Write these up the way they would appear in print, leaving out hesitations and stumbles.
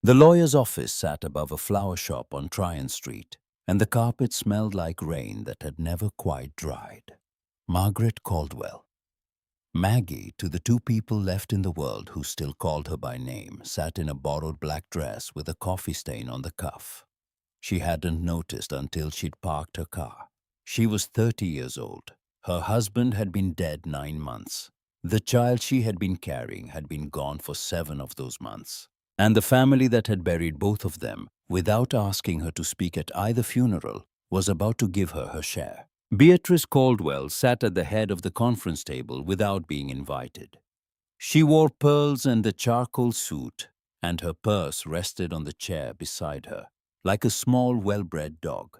The lawyer's office sat above a flower shop on Tryon Street, and the carpet smelled like rain that had never quite dried. Margaret Caldwell. Maggie, to the two people left in the world who still called her by name, sat in a borrowed black dress with a coffee stain on the cuff. She hadn't noticed until she'd parked her car. She was 30 years old. Her husband had been dead 9 months. The child she had been carrying had been gone for 7 of those months. And the family that had buried both of them, without asking her to speak at either funeral, was about to give her her share. Beatrice Caldwell sat at the head of the conference table without being invited. She wore pearls and a charcoal suit, and her purse rested on the chair beside her, like a small, well-bred dog.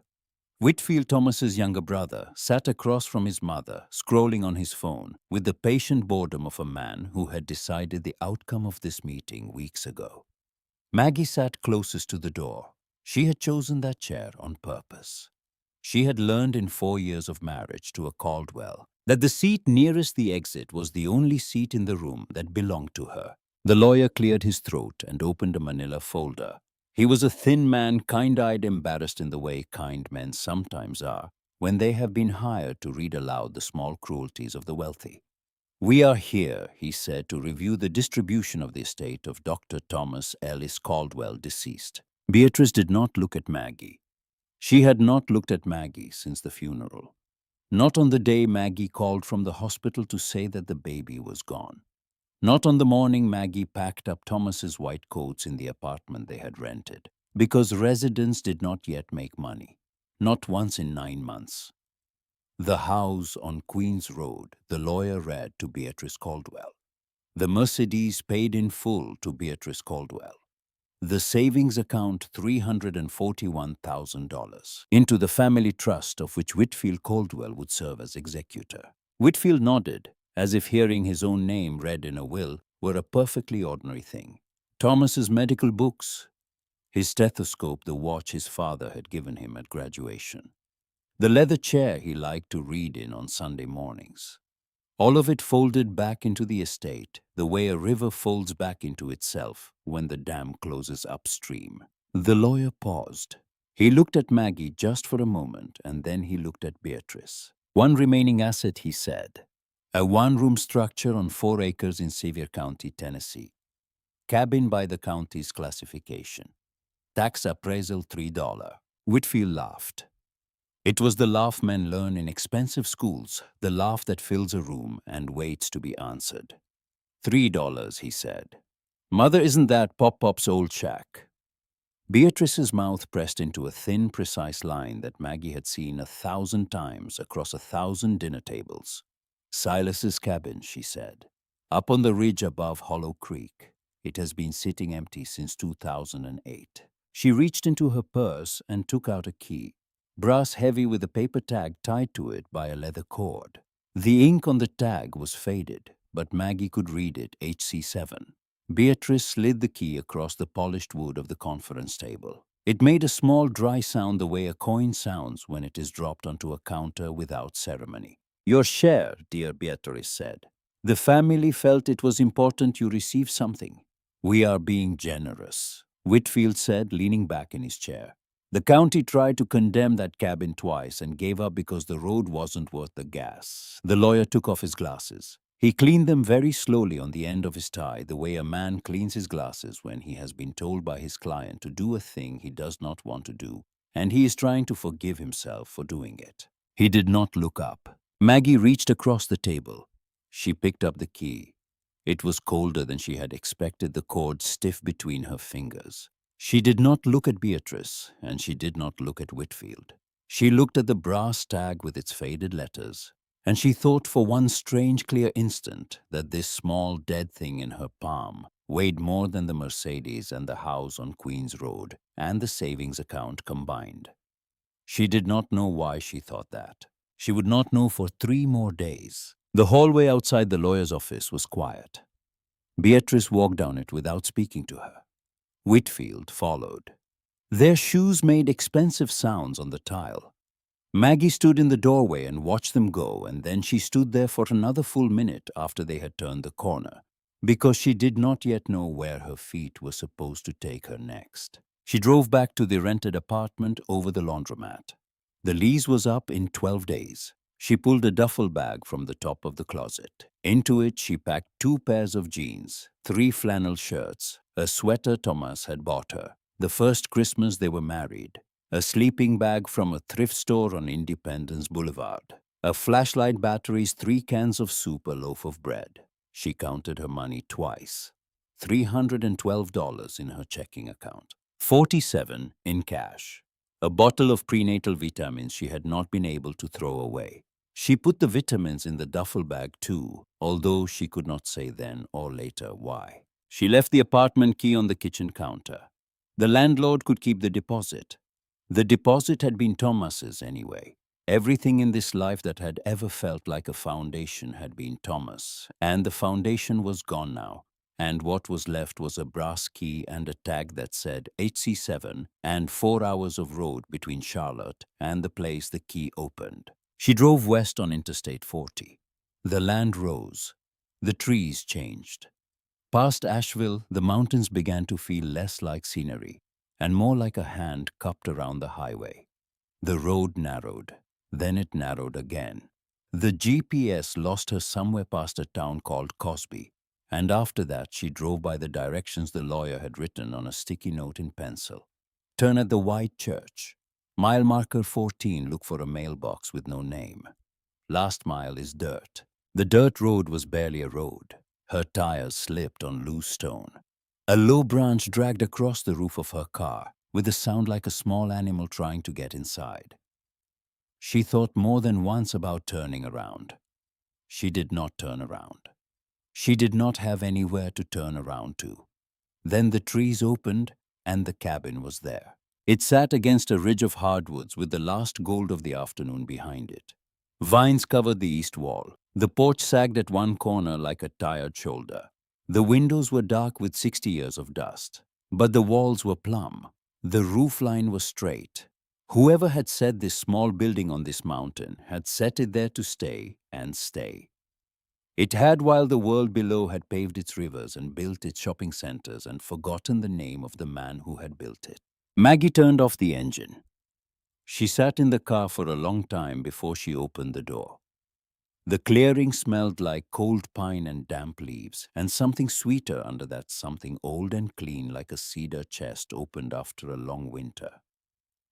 Whitfield, Thomas's younger brother, sat across from his mother, scrolling on his phone, with the patient boredom of a man who had decided the outcome of this meeting weeks ago. Maggie sat closest to the door. She had chosen that chair on purpose. She had learned in 4 years of marriage to a Caldwell that the seat nearest the exit was the only seat in the room that belonged to her. The lawyer cleared his throat and opened a manila folder. He was a thin man, kind-eyed, embarrassed in the way kind men sometimes are when they have been hired to read aloud the small cruelties of the wealthy. "We are here," he said, "to review the distribution of the estate of Dr. Thomas Ellis Caldwell, deceased." Beatrice did not look at Maggie. She had not looked at Maggie since the funeral. Not on the day Maggie called from the hospital to say that the baby was gone. Not on the morning Maggie packed up Thomas's white coats in the apartment they had rented, because residents did not yet make money. Not once in 9 months. The house on Queens Road, the lawyer read to Beatrice Caldwell. The Mercedes paid in full to Beatrice Caldwell. The savings account $341,000 into the family trust of which Whitfield Caldwell would serve as executor. Whitfield nodded, as if hearing his own name read in a will were a perfectly ordinary thing. Thomas's medical books, his stethoscope, the watch his father had given him at graduation, the leather chair he liked to read in on Sunday mornings. All of it folded back into the estate, the way a river folds back into itself when the dam closes upstream. The lawyer paused. He looked at Maggie just for a moment, and then he looked at Beatrice. "One remaining asset," he said. "A one-room structure on 4 acres in Sevier County, Tennessee. Cabin by the county's classification. Tax appraisal $3. Whitfield laughed. It was the laugh men learn in expensive schools, the laugh that fills a room and waits to be answered. $3, he said. "Mother, isn't that Pop-Pop's old shack?" Beatrice's mouth pressed into a thin, precise line that Maggie had seen 1,000 times across 1,000 dinner tables. "Silas's cabin," she said. "Up on the ridge above Hollow Creek. It has been sitting empty since 2008. She reached into her purse and took out a key, brass heavy with a paper tag tied to it by a leather cord. The ink on the tag was faded, but Maggie could read it, HC7. Beatrice slid the key across the polished wood of the conference table. It made a small dry sound the way a coin sounds when it is dropped onto a counter without ceremony. "Your share," dear Beatrice said. "The family felt it was important you receive something." "We are being generous," Whitfield said, leaning back in his chair. "The county tried to condemn that cabin twice and gave up because the road wasn't worth the gas." The lawyer took off his glasses. He cleaned them very slowly on the end of his tie, the way a man cleans his glasses when he has been told by his client to do a thing he does not want to do, and he is trying to forgive himself for doing it. He did not look up. Maggie reached across the table. She picked up the key. It was colder than she had expected, the cord stiff between her fingers. She did not look at Beatrice, and she did not look at Whitfield. She looked at the brass tag with its faded letters, and she thought for one strange, clear instant that this small, dead thing in her palm weighed more than the Mercedes and the house on Queens Road and the savings account combined. She did not know why she thought that. She would not know for 3 more days. The hallway outside the lawyer's office was quiet. Beatrice walked down it without speaking to her. Whitfield followed. Their shoes made expensive sounds on the tile. Maggie stood in the doorway and watched them go, and then she stood there for another full minute after they had turned the corner, because she did not yet know where her feet were supposed to take her next. She drove back to the rented apartment over the laundromat. The lease was up in 12 days. She pulled a duffel bag from the top of the closet. Into it, she packed 2 pairs of jeans, 3 flannel shirts, a sweater Thomas had bought her, the first Christmas they were married, a sleeping bag from a thrift store on Independence Boulevard, a flashlight, batteries, 3 cans of soup, a loaf of bread. She counted her money twice. $312 in her checking account, 47 in cash. A bottle of prenatal vitamins she had not been able to throw away. She put the vitamins in the duffel bag too, although she could not say then or later why. She left the apartment key on the kitchen counter. The landlord could keep the deposit. The deposit had been Thomas's anyway. Everything in this life that had ever felt like a foundation had been Thomas, and the foundation was gone now, and what was left was a brass key and a tag that said HC7 and 4 hours of road between Charlotte and the place the key opened. She drove west on Interstate 40. The land rose. The trees changed. Past Asheville, the mountains began to feel less like scenery and more like a hand cupped around the highway. The road narrowed. Then it narrowed again. The GPS lost her somewhere past a town called Cosby, and after that she drove by the directions the lawyer had written on a sticky note in pencil. Turn at the white church. Mile marker 14, look for a mailbox with no name. Last mile is dirt. The dirt road was barely a road. Her tires slipped on loose stone. A low branch dragged across the roof of her car, with a sound like a small animal trying to get inside. She thought more than once about turning around. She did not turn around. She did not have anywhere to turn around to. Then the trees opened, and the cabin was there. It sat against a ridge of hardwoods with the last gold of the afternoon behind it. Vines covered the east wall. The porch sagged at one corner like a tired shoulder. The windows were dark with 60 years of dust, but the walls were plumb. The roof line was straight. Whoever had set this small building on this mountain had set it there to stay and stay. It had, while the world below had paved its rivers and built its shopping centers, and forgotten the name of the man who had built it. Maggie turned off the engine. She sat in the car for a long time before she opened the door. The clearing smelled like cold pine and damp leaves, and something sweeter under that something old and clean like a cedar chest opened after a long winter.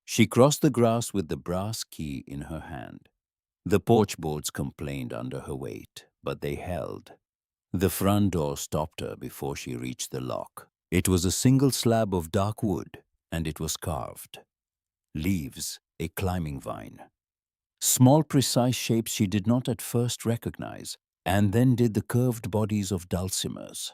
She crossed the grass with the brass key in her hand. The porch boards complained under her weight, but they held. The front door stopped her before she reached the lock. It was a single slab of dark wood, and it was carved. Leaves, a climbing vine. Small, precise shapes she did not at first recognize, and then did the curved bodies of dulcimers,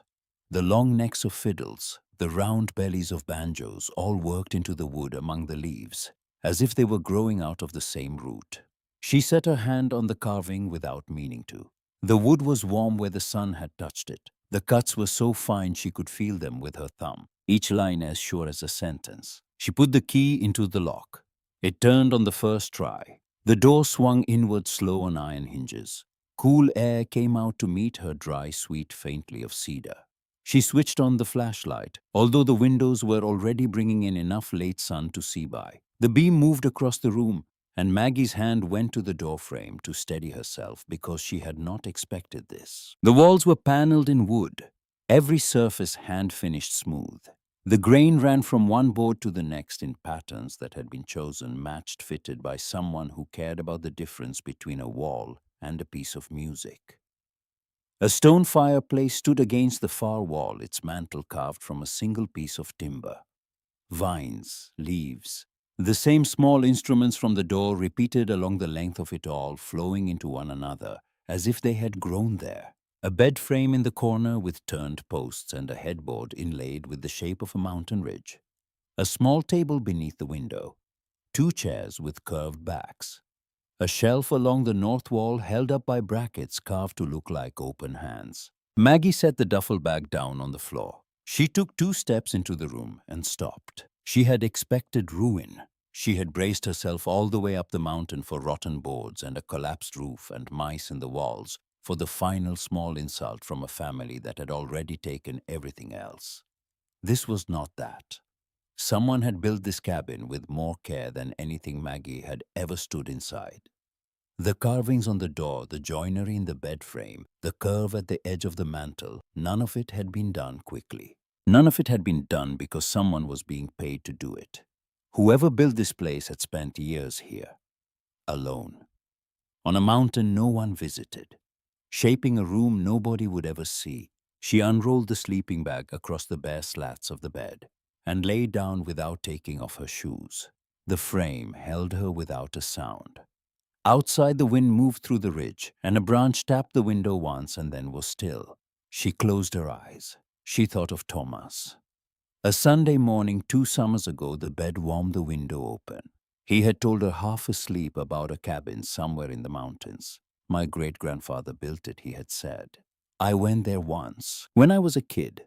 the long necks of fiddles, the round bellies of banjos, all worked into the wood among the leaves, as if they were growing out of the same root. She set her hand on the carving without meaning to. The wood was warm where the sun had touched it. The cuts were so fine she could feel them with her thumb, each line as sure as a sentence. She put the key into the lock. It turned on the first try. The door swung inward slow on iron hinges. Cool air came out to meet her dry, sweet faintly of cedar. She switched on the flashlight, although the windows were already bringing in enough late sun to see by. The beam moved across the room, and Maggie's hand went to the doorframe to steady herself because she had not expected this. The walls were paneled in wood, every surface hand-finished smooth. The grain ran from one board to the next in patterns that had been chosen, matched, fitted by someone who cared about the difference between a wall and a piece of music. A stone fireplace stood against the far wall, its mantel carved from a single piece of timber. Vines, leaves, the same small instruments from the door repeated along the length of it all, flowing into one another, as if they had grown there. A bed frame in the corner with turned posts and a headboard inlaid with the shape of a mountain ridge. A small table beneath the window. 2 chairs with curved backs. A shelf along the north wall held up by brackets carved to look like open hands. Maggie set the duffel bag down on the floor. She took 2 steps into the room and stopped. She had expected ruin. She had braced herself all the way up the mountain for rotten boards and a collapsed roof and mice in the walls, for the final small insult from a family that had already taken everything else. This was not that. Someone had built this cabin with more care than anything Maggie had ever stood inside. The carvings on the door, the joinery in the bed frame, the curve at the edge of the mantel, none of it had been done quickly. None of it had been done because someone was being paid to do it. Whoever built this place had spent years here, alone, on a mountain no one visited, shaping a room nobody would ever see. She unrolled the sleeping bag across the bare slats of the bed and lay down without taking off her shoes. The frame held her without a sound. Outside, the wind moved through the ridge, and a branch tapped the window once and then was still. She closed her eyes. She thought of Thomas. A Sunday morning 2 summers ago, the bed warmed, the window open. He had told her half asleep about a cabin somewhere in the mountains. My great-grandfather built it, he had said. I went there once, when I was a kid.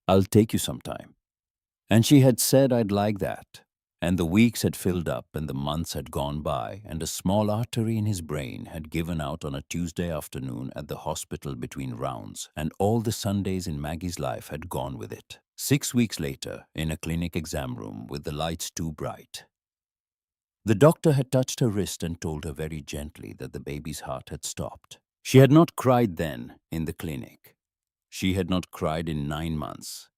I'll take you sometime. And she had said I'd like that. And the weeks had filled up and the months had gone by, and a small artery in his brain had given out on a Tuesday afternoon at the hospital between rounds, and all the Sundays in Maggie's life had gone with it. 6 weeks later, in a clinic exam room with the lights too bright, the doctor had touched her wrist and told her very gently that the baby's heart had stopped. She had not cried then in the clinic. She had not cried in 9 months.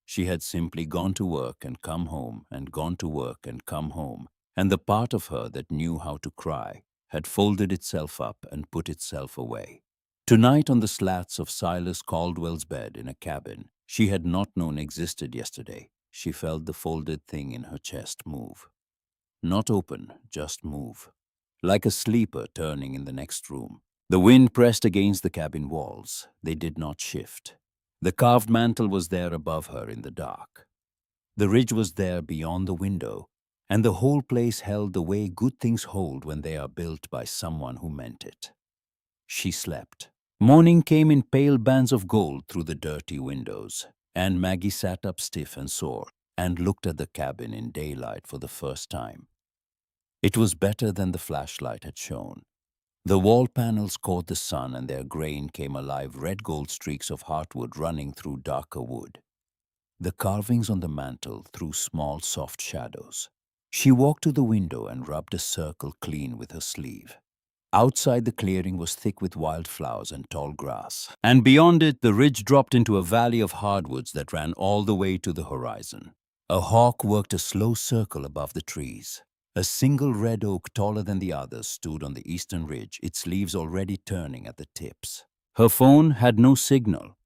She had simply gone to work and come home and gone to work and come home, and the part of her that knew how to cry had folded itself up and put itself away. Tonight, on the slats of Silas Caldwell's bed in a cabin she had not known existed yesterday, she felt the folded thing in her chest move. Not open, just move. Like a sleeper turning in the next room. The wind pressed against the cabin walls. They did not shift. The carved mantel was there above her in the dark. The ridge was there beyond the window, and the whole place held the way good things hold when they are built by someone who meant it. She slept. Morning came in pale bands of gold through the dirty windows, and Maggie sat up stiff and sore and looked at the cabin in daylight for the first time. It was better than the flashlight had shown. The wall panels caught the sun, and their grain came alive, red-gold streaks of heartwood running through darker wood. The carvings on the mantel threw small, soft shadows. She walked to the window and rubbed a circle clean with her sleeve. Outside, the clearing was thick with wildflowers and tall grass, and beyond it the ridge dropped into a valley of hardwoods that ran all the way to the horizon. A hawk worked a slow circle above the trees. A single red oak taller than the others stood on the eastern ridge, its leaves already turning at the tips. Her phone had no signal.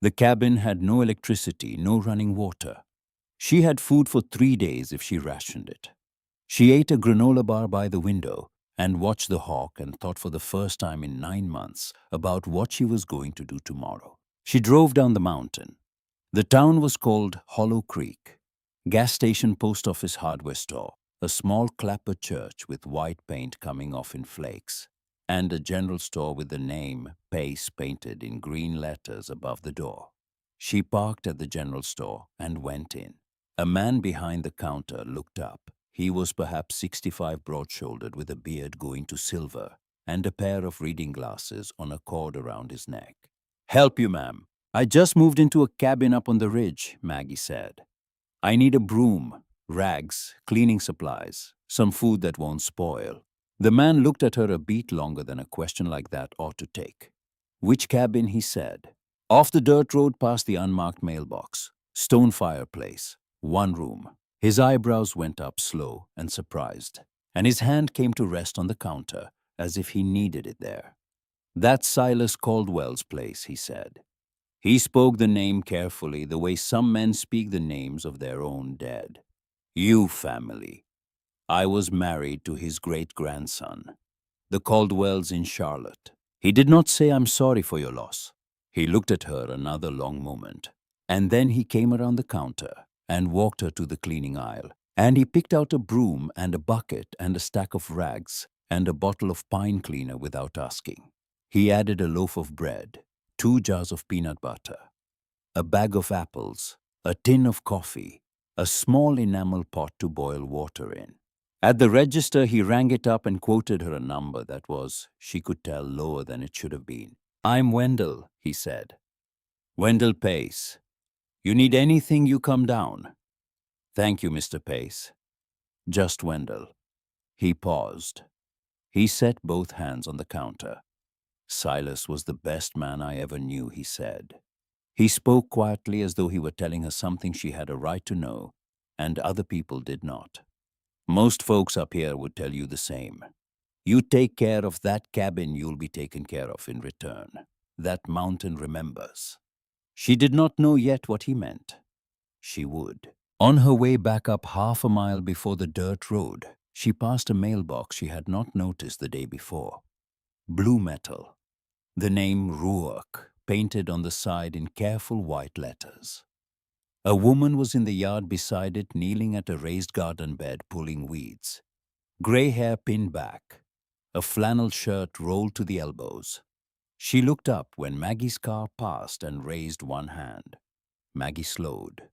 The cabin had no electricity, no running water. She had food for 3 days if she rationed it. She ate a granola bar by the window and watched the hawk and thought for the first time in 9 months about what she was going to do tomorrow. She drove down the mountain. The town was called Hollow Creek. Gas station, post office, hardware store, a small clapper church with white paint coming off in flakes, and a general store with the name Pace painted in green letters above the door. She parked at the general store and went in. A man behind the counter looked up. He was perhaps 65, broad-shouldered, with a beard going to silver and a pair of reading glasses on a cord around his neck. "Help you, ma'am. I just moved into a cabin up on the ridge," Maggie said. "I need a broom, rags, cleaning supplies, some food that won't spoil." The man looked at her a beat longer than a question like that ought to take. "Which cabin?" he said. "Off the dirt road past the unmarked mailbox. Stone fireplace. 1 room." His eyebrows went up slow and surprised, and his hand came to rest on the counter as if he needed it there. "That's Silas Caldwell's place," he said. He spoke the name carefully, the way some men speak the names of their own dead. "You family. I was married to his great-grandson. The Caldwells in Charlotte." He did not say, "I'm sorry for your loss." He looked at her another long moment, and then he came around the counter and walked her to the cleaning aisle, and he picked out a broom and a bucket and a stack of rags and a bottle of pine cleaner without asking. He added a loaf of bread, 2 jars of peanut butter, a bag of apples, a tin of coffee, a small enamel pot to boil water in. At the register, he rang it up and quoted her a number that was, she could tell, lower than it should have been. I'm Wendell, he said. Wendell Pace. You need anything, you come down. Thank you, Mr. Pace. Just Wendell. He paused. He set both hands on the counter. Silas was the best man I ever knew, he said. He spoke quietly as though he were telling her something she had a right to know, and other people did not. Most folks up here would tell you the same. You take care of that cabin, you'll be taken care of in return. That mountain remembers. She did not know yet what he meant. She would. On her way back up half a mile before the dirt road, she passed a mailbox she had not noticed the day before. Blue metal. The name Rourke painted on the side in careful white letters. A woman was in the yard beside it, kneeling at a raised garden bed pulling weeds. Gray hair pinned back, a flannel shirt rolled to the elbows. She looked up when Maggie's car passed and raised one hand. Maggie slowed.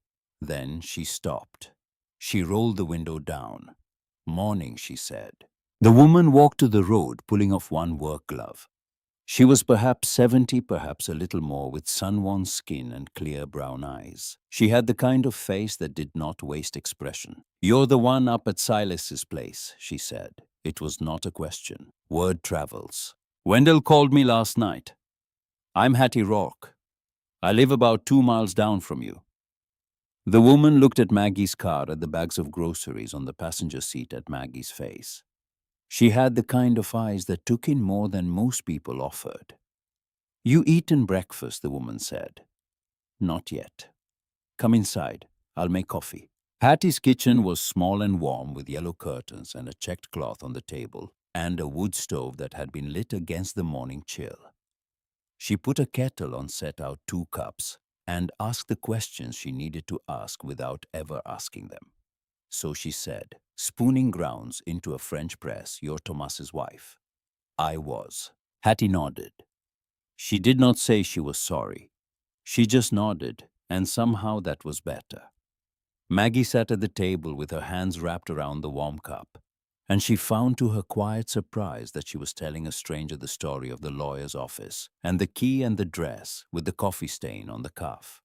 Then she stopped. She rolled the window down. Morning, she said. The woman walked to the road, pulling off one work glove. She was perhaps 70, perhaps a little more, with sun-worn skin and clear brown eyes. She had the kind of face that did not waste expression. You're the one up at Silas's place, she said. It was not a question. Word travels. Wendell called me last night. I'm Hattie Rourke. I live about 2 miles down from you. The woman looked at Maggie's car, at the bags of groceries on the passenger seat, at Maggie's face. She had the kind of eyes that took in more than most people offered. You eaten breakfast, the woman said. Not yet. Come inside. I'll make coffee. Hattie's kitchen was small and warm, with yellow curtains and a checked cloth on the table, and a wood stove that had been lit against the morning chill. She put a kettle on, set out 2 cups, and asked the questions she needed to ask without ever asking them. So she said, spooning grounds into a French press, "You're Thomas's wife." I was. Hattie nodded. She did not say she was sorry. She just nodded, and somehow that was better. Maggie sat at the table with her hands wrapped around the warm cup, and she found to her quiet surprise that she was telling a stranger the story of the lawyer's office and the key and the dress with the coffee stain on the cuff.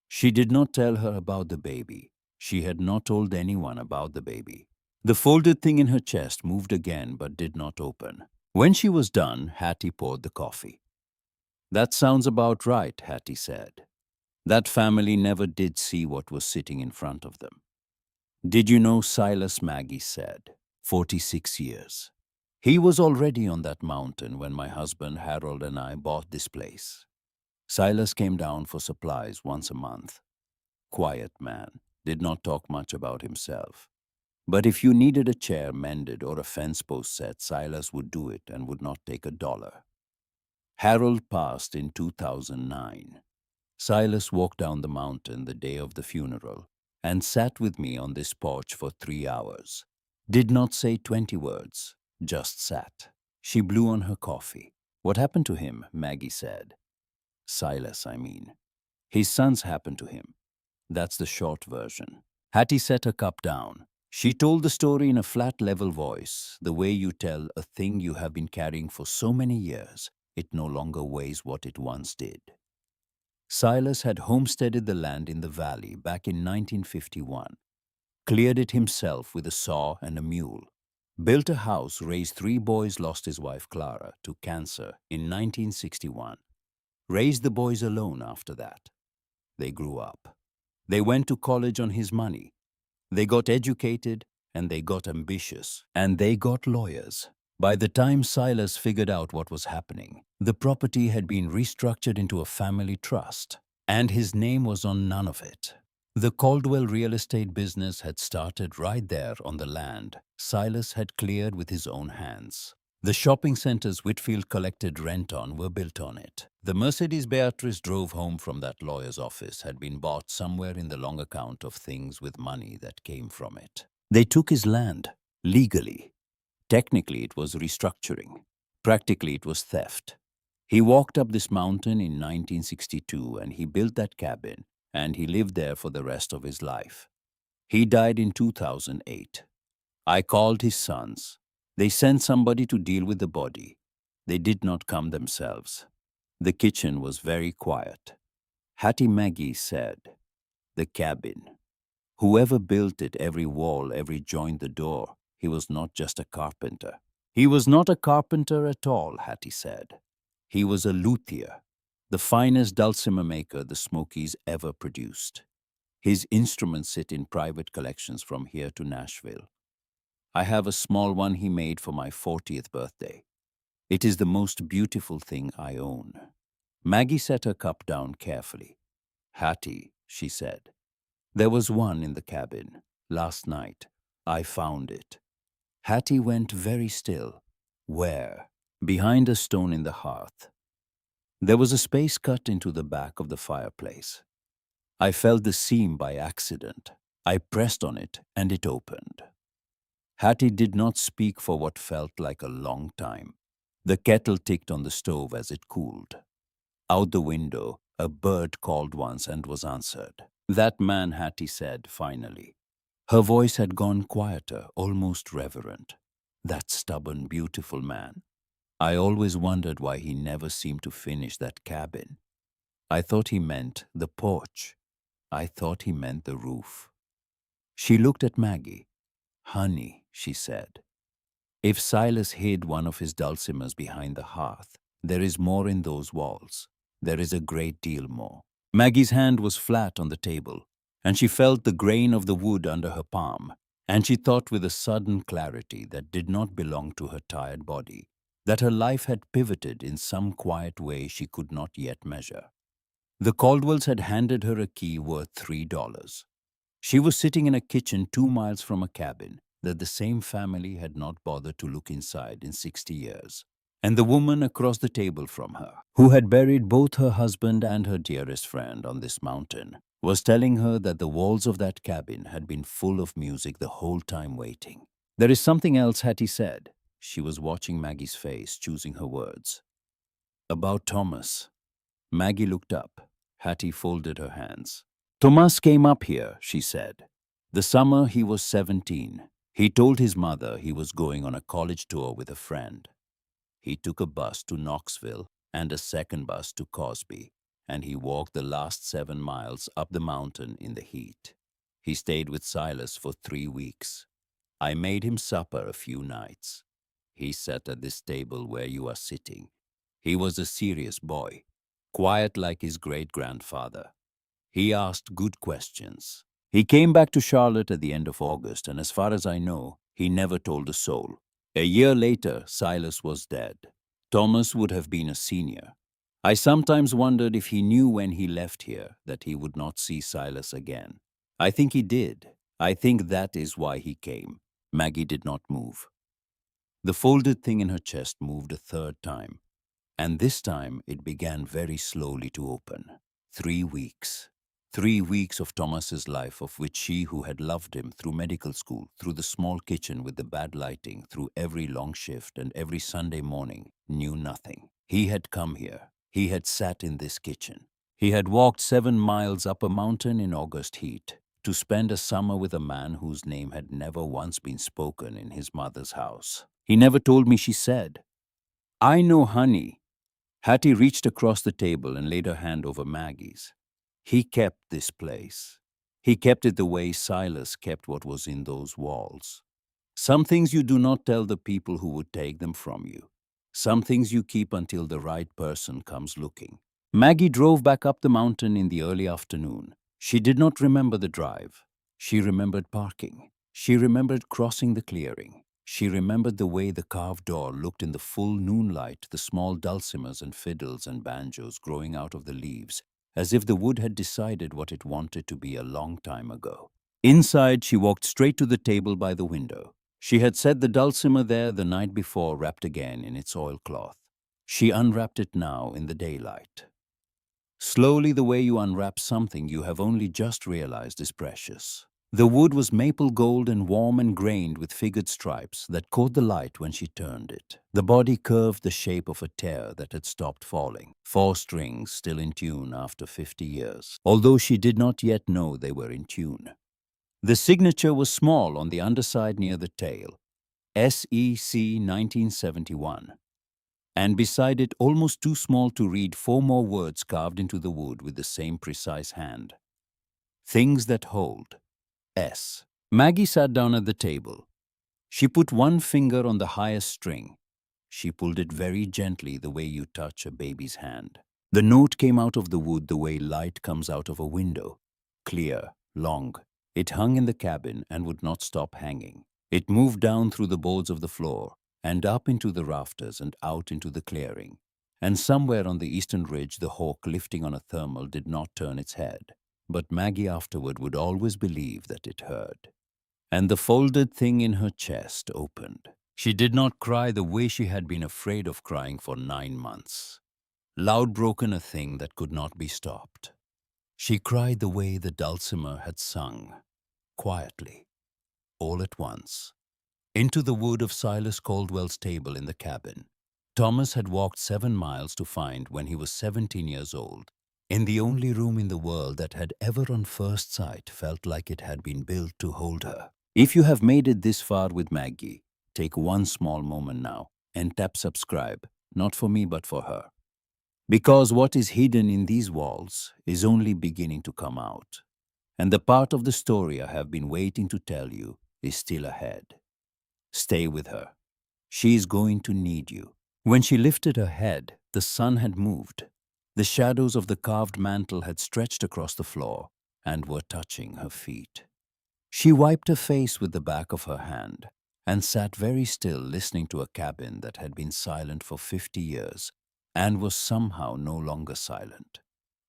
She did not tell her about the baby. She had not told anyone about the baby. The folded thing in her chest moved again but did not open. When she was done, Hattie poured the coffee. That sounds about right, Hattie said. That family never did see what was sitting in front of them. Did you know Silas? Maggie said. 46 years. He was already on that mountain when my husband Harold and I bought this place. Silas came down for supplies once a month. Quiet man, did not talk much about himself. But if you needed a chair mended or a fence post set, Silas would do it and would not take $1. Harold passed in 2009. Silas walked down the mountain the day of the funeral and sat with me on this porch for 3 hours. Did not say 20 words, just sat. She blew on her coffee. What happened to him? Maggie said. Silas, I mean. His sons happened to him. That's the short version. Hattie set her cup down. She told the story in a flat, level voice, the way you tell a thing you have been carrying for so many years, it no longer weighs what it once did. Silas had homesteaded the land in the valley back in 1951, cleared it himself with a saw and a mule, built a house, raised 3 boys, lost his wife Clara to cancer in 1961, raised the boys alone after that. They grew up. They went to college on his money. They got educated, and they got ambitious, and they got lawyers. By the time Silas figured out what was happening, the property had been restructured into a family trust, and his name was on none of it. The Caldwell real estate business had started right there on the land Silas had cleared with his own hands. The shopping centers Whitfield collected rent on were built on it. The Mercedes Beatrice drove home from that lawyer's office had been bought somewhere in the long account of things with money that came from it. They took his land, legally. Technically, it was restructuring. Practically, it was theft. He walked up this mountain in 1962 and he built that cabin, and he lived there for the rest of his life. He died in 2008. I called his sons. They sent somebody to deal with the body. They did not come themselves. The kitchen was very quiet. Hattie Maggie said, "The cabin. Whoever built it, every wall, every joint the door, he was not just a carpenter. He was not a carpenter at all," Hattie said. "He was a luthier, the finest dulcimer maker the Smokies ever produced. His instruments sit in private collections from here to Nashville. I have a small one he made for my 40th birthday. It is the most beautiful thing I own." Maggie set her cup down carefully. "Hattie," she said, "there was one in the cabin. Last night, I found it." Hattie went very still. "Where?" "Behind a stone in the hearth. There was a space cut into the back of the fireplace. I felt the seam by accident. I pressed on it and it opened." Hattie did not speak for what felt like a long time. The kettle ticked on the stove as it cooled. Out the window, a bird called once and was answered. "That man," Hattie said finally. Her voice had gone quieter, almost reverent. "That stubborn, beautiful man. I always wondered why he never seemed to finish that cabin. I thought he meant the porch. I thought he meant the roof." She looked at Maggie. "Honey," she said, "if Silas hid one of his dulcimers behind the hearth, there is more in those walls. There is a great deal more." Maggie's hand was flat on the table, and she felt the grain of the wood under her palm, and she thought with a sudden clarity that did not belong to her tired body, that her life had pivoted in some quiet way she could not yet measure. The Caldwells had handed her a key worth $3. She was sitting in a kitchen 2 miles from a cabin that the same family had not bothered to look inside in 60 years. And the woman across the table from her, who had buried both her husband and her dearest friend on this mountain, was telling her that the walls of that cabin had been full of music the whole time waiting. "There is something else," Hattie said. She was watching Maggie's face, choosing her words. "About Thomas." Maggie looked up. Hattie folded her hands. "Thomas came up here," she said. "The summer he was 17. He told his mother he was going on a college tour with a friend. He took a bus to Knoxville and a second bus to Cosby, and he walked the last 7 miles up the mountain in the heat. He stayed with Silas for 3 weeks. I made him supper a few nights. He sat at this table where you are sitting. He was a serious boy, quiet like his great-grandfather. He asked good questions. He came back to Charlotte at the end of August, and as far as I know, he never told a soul. A year later, Silas was dead. Thomas would have been a senior. I sometimes wondered if he knew when he left here that he would not see Silas again. I think he did. I think that is why he came." Maggie did not move. The folded thing in her chest moved a third time, and this time it began very slowly to open. 3 weeks. 3 weeks of Thomas's life, of which she who had loved him through medical school, through the small kitchen with the bad lighting, through every long shift and every Sunday morning, knew nothing. He had come here. He had sat in this kitchen. He had walked 7 miles up a mountain in August heat to spend a summer with a man whose name had never once been spoken in his mother's house. "He never told me," she said. "I know, honey." Hattie reached across the table and laid her hand over Maggie's. "He kept this place. He kept it the way Silas kept what was in those walls. Some things you do not tell the people who would take them from you. Some things you keep until the right person comes looking." Maggie drove back up the mountain in the early afternoon. She did not remember the drive. She remembered parking. She remembered crossing the clearing. She remembered the way the carved door looked in the full noonlight, the small dulcimers and fiddles and banjos growing out of the leaves, as if the wood had decided what it wanted to be a long time ago. Inside, she walked straight to the table by the window. She had set the dulcimer there the night before, wrapped again in its oilcloth. She unwrapped it now in the daylight. Slowly, the way you unwrap something you have only just realized is precious. The wood was maple gold and warm and grained with figured stripes that caught the light when she turned it. The body curved the shape of a tear that had stopped falling. 4 strings still in tune after 50 years, although she did not yet know they were in tune. The signature was small on the underside near the tail. SEC 1971. and beside it, almost too small to read, 4 more words carved into the wood with the same precise hand. Things that hold. S. Maggie sat down at the table. She put one finger on the highest string. She pulled it very gently, the way you touch a baby's hand. The note came out of the wood the way light comes out of a window. Clear, long. It hung in the cabin and would not stop hanging. It moved down through the boards of the floor and up into the rafters and out into the clearing. And somewhere on the eastern ridge, the hawk lifting on a thermal did not turn its head. But Maggie afterward would always believe that it heard. And the folded thing in her chest opened. She did not cry the way she had been afraid of crying for 9 months. Loud broken, a thing that could not be stopped. She cried the way the Dulcimer had sung, quietly, all at once, into the wood of Silas Caldwell's table in the cabin. Thomas had walked 7 miles to find when he was 17 years old, in the only room in the world that had ever on first sight felt like it had been built to hold her. If you have made it this far with Maggie, take one small moment now and tap subscribe, not for me but for her. Because what is hidden in these walls is only beginning to come out. And the part of the story I have been waiting to tell you is still ahead. Stay with her. She is going to need you. When she lifted her head, the sun had moved. The shadows of the carved mantle had stretched across the floor and were touching her feet. She wiped her face with the back of her hand and sat very still, listening to a cabin that had been silent for 50 years and was somehow no longer silent.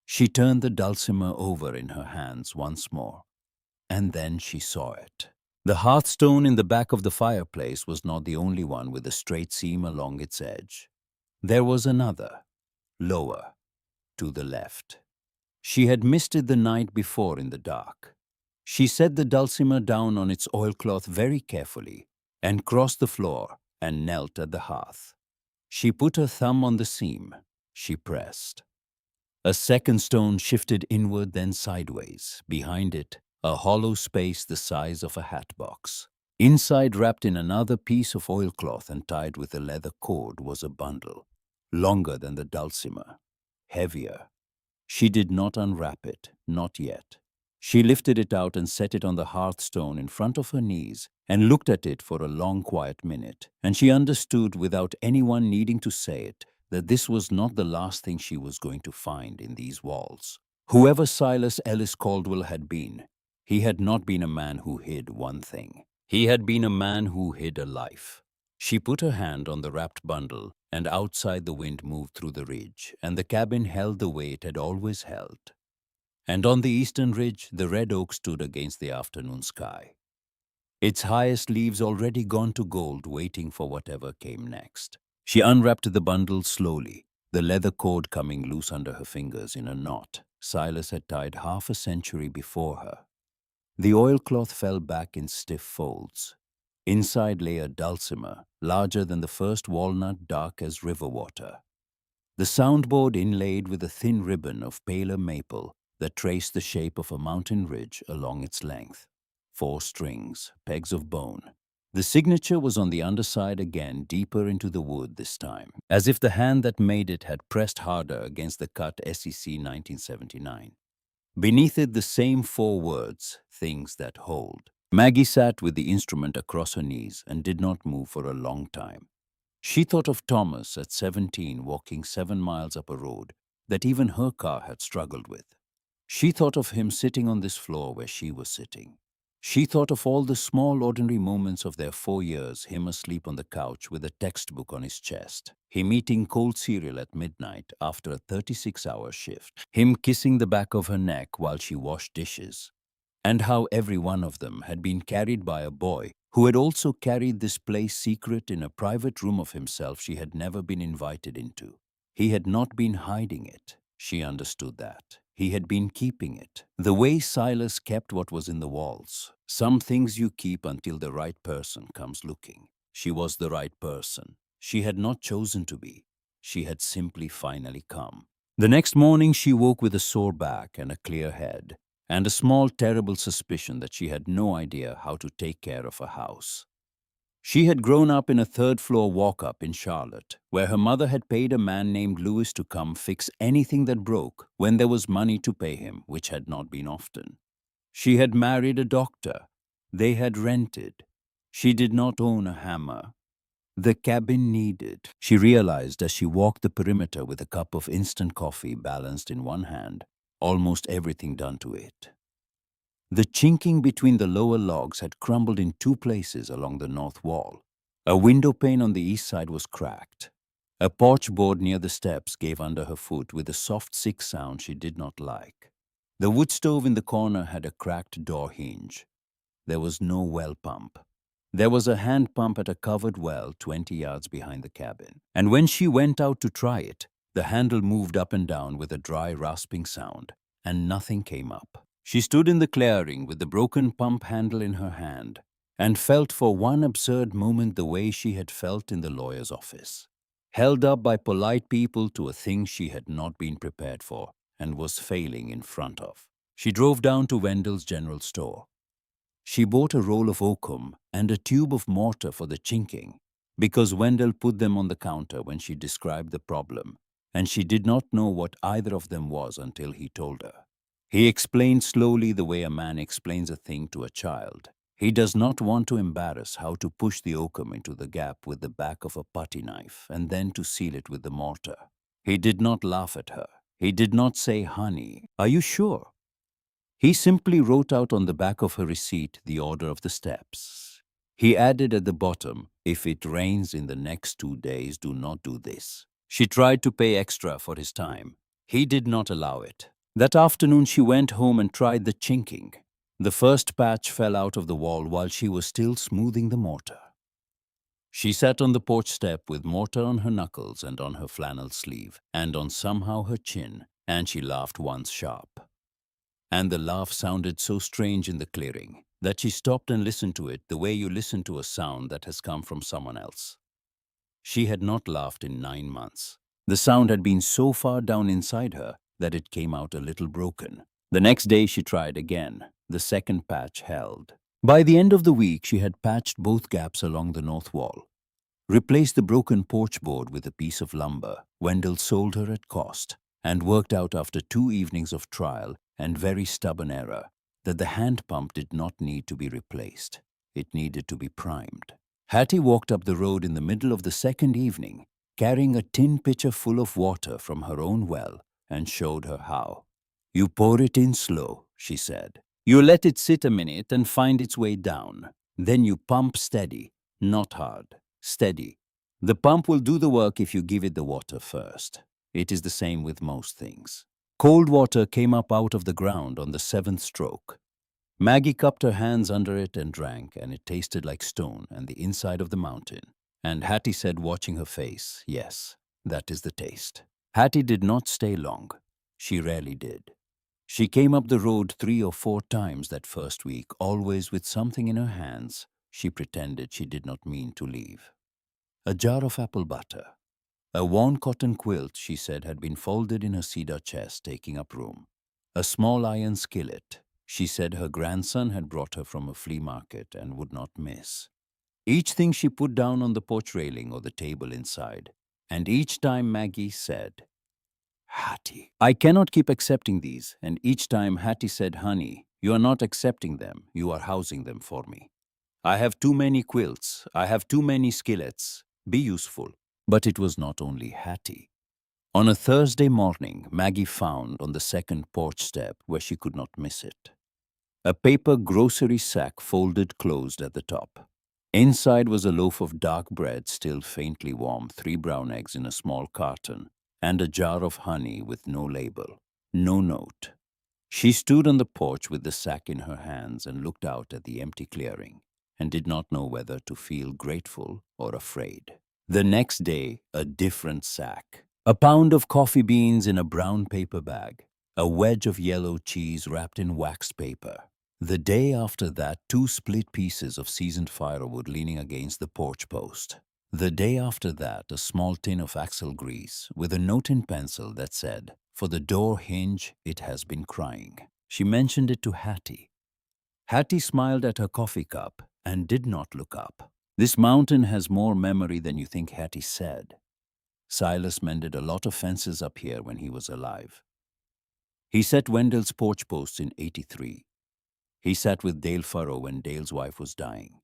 She turned the Dulcimer over in her hands once more, and then she saw it. The hearthstone in the back of the fireplace was not the only one with a straight seam along its edge. There was another, lower, to the left. She had missed it the night before in the dark. She set the Dulcimer down on its oilcloth very carefully and crossed the floor and knelt at the hearth. She put her thumb on the seam. She pressed. A second stone shifted inward, then sideways. Behind it, a hollow space the size of a hat box. Inside, wrapped in another piece of oilcloth and tied with a leather cord, was a bundle, longer than the Dulcimer, heavier. She did not unwrap it, not yet. She lifted it out and set it on the hearthstone in front of her knees and looked at it for a long, quiet minute. And she understood, without anyone needing to say it, that this was not the last thing she was going to find in these walls. Whoever Silas Ellis Caldwell had been, he had not been a man who hid one thing. He had been a man who hid a life. She put her hand on the wrapped bundle, and outside the wind moved through the ridge, and the cabin held the way it had always held. And on the eastern ridge, the red oak stood against the afternoon sky, its highest leaves already gone to gold, waiting for whatever came next. She unwrapped the bundle slowly, the leather cord coming loose under her fingers in a knot Silas had tied half a century before her. The oilcloth fell back in stiff folds. Inside lay a Dulcimer, larger than the first walnut, dark as river water. The soundboard inlaid with a thin ribbon of paler maple that traced the shape of a mountain ridge along its length. 4 strings, pegs of bone. The signature was on the underside again, deeper into the wood this time, as if the hand that made it had pressed harder against the cut SEC 1979. Beneath it, the same 4 words, things that hold. Maggie sat with the instrument across her knees and did not move for a long time. She thought of Thomas at 17 walking 7 miles up a road that even her car had struggled with. She thought of him sitting on this floor where she was sitting. She thought of all the small ordinary moments of their 4 years, him asleep on the couch with a textbook on his chest, him eating cold cereal at midnight after a 36-hour shift, him kissing the back of her neck while she washed dishes, and how every one of them had been carried by a boy who had also carried this place secret in a private room of himself she had never been invited into. He had not been hiding it. She understood that. He had been keeping it, the way Silas kept what was in the walls. Some things you keep until the right person comes looking. She was the right person. She had not chosen to be. She had simply finally come. The next morning she woke with a sore back and a clear head, and a small terrible suspicion that she had no idea how to take care of a house. She had grown up in a third-floor walk-up in Charlotte, where her mother had paid a man named Louis to come fix anything that broke when there was money to pay him, which had not been often. She had married a doctor. They had rented. She did not own a hammer. The cabin needed, she realized as she walked the perimeter with a cup of instant coffee balanced in one hand, almost everything done to it. The chinking between the lower logs had crumbled in two places along the north wall. A window pane on the east side was cracked. A porch board near the steps gave under her foot with a soft, sick sound she did not like. The wood stove in the corner had a cracked door hinge. There was no well pump. There was a hand pump at a covered well 20 yards behind the cabin. And when she went out to try it, the handle moved up and down with a dry, rasping sound, and nothing came up. She stood in the clearing with the broken pump handle in her hand and felt for one absurd moment the way she had felt in the lawyer's office. Held up by polite people to a thing she had not been prepared for and was failing in front of. She drove down to Wendell's general store. She bought a roll of oakum and a tube of mortar for the chinking because Wendell put them on the counter when she described the problem, and she did not know what either of them was until he told her. He explained slowly the way a man explains a thing to a child. He does not want to embarrass how to push the oakum into the gap with the back of a putty knife and then to seal it with the mortar. He did not laugh at her. He did not say, "Honey, are you sure?" He simply wrote out on the back of her receipt the order of the steps. He added at the bottom, "If it rains in the next 2 days, do not do this." She tried to pay extra for his time. He did not allow it. That afternoon she went home and tried the chinking. The first patch fell out of the wall while she was still smoothing the mortar. She sat on the porch step with mortar on her knuckles and on her flannel sleeve, and on somehow her chin, and she laughed once sharp. And the laugh sounded so strange in the clearing that she stopped and listened to it the way you listen to a sound that has come from someone else. She had not laughed in 9 months. The sound had been so far down inside her that it came out a little broken. The next day she tried again. The second patch held. By the end of the week, she had patched both gaps along the north wall. Replaced the broken porch board with a piece of lumber Wendell sold her at cost, and worked out after 2 evenings of trial and very stubborn error that the hand pump did not need to be replaced. It needed to be primed. Hattie walked up the road in the middle of the second evening, carrying a tin pitcher full of water from her own well, and showed her how. "You pour it in slow," she said. "You let it sit a minute and find its way down. Then you pump steady, not hard, steady. The pump will do the work if you give it the water first. It is the same with most things." Cold water came up out of the ground on the 7th stroke. Maggie cupped her hands under it and drank, and it tasted like stone and the inside of the mountain. And Hattie said, watching her face, "Yes, that is the taste." Hattie did not stay long. She rarely did. She came up the road 3 or 4 times that first week, always with something in her hands. She pretended she did not mean to leave. A jar of apple butter. A worn cotton quilt, she said, had been folded in her cedar chest, taking up room. A small iron skillet. She said her grandson had brought her from a flea market and would not miss. Each thing she put down on the porch railing or the table inside. And each time Maggie said, "Hattie, I cannot keep accepting these." And each time Hattie said, "Honey, you are not accepting them. You are housing them for me. I have too many quilts. I have too many skillets. Be useful." But it was not only Hattie. On a Thursday morning, Maggie found on the second porch step, where she could not miss it, a paper grocery sack folded closed at the top. Inside was a loaf of dark bread, still faintly warm, 3 brown eggs in a small carton, and a jar of honey with no label, no note. She stood on the porch with the sack in her hands and looked out at the empty clearing, and did not know whether to feel grateful or afraid. The next day, a different sack. A pound of coffee beans in a brown paper bag. A wedge of yellow cheese wrapped in waxed paper. The day after that, 2 split pieces of seasoned firewood leaning against the porch post. The day after that, a small tin of axle grease with a note in pencil that said, "For the door hinge, it has been crying." She mentioned it to Hattie. Hattie smiled at her coffee cup and did not look up. This mountain has more memory than you think, Hattie said. Silas mended a lot of fences up here when he was alive. He set Wendell's porch posts in '83. He sat with Dale Furrow when Dale's wife was dying.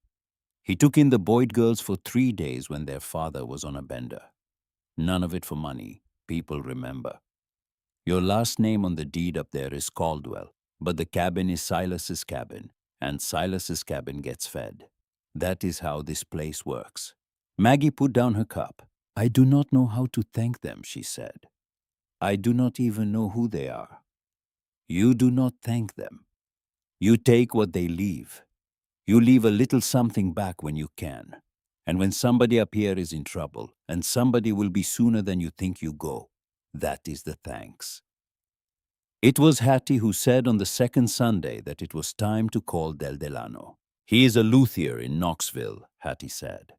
He took in the Boyd girls for 3 days when their father was on a bender. None of it for money, people remember. Your last name on the deed up there is Caldwell, but the cabin is Silas's cabin, and Silas's cabin gets fed. That is how this place works. Maggie put down her cup. I do not know how to thank them, she said. I do not even know who they are. You do not thank them. You take what they leave. You leave a little something back when you can. And when somebody up here is in trouble, and somebody will be sooner than you think you go, that is the thanks. It was Hattie who said on the second Sunday that it was time to call Delano. He is a luthier in Knoxville, Hattie said.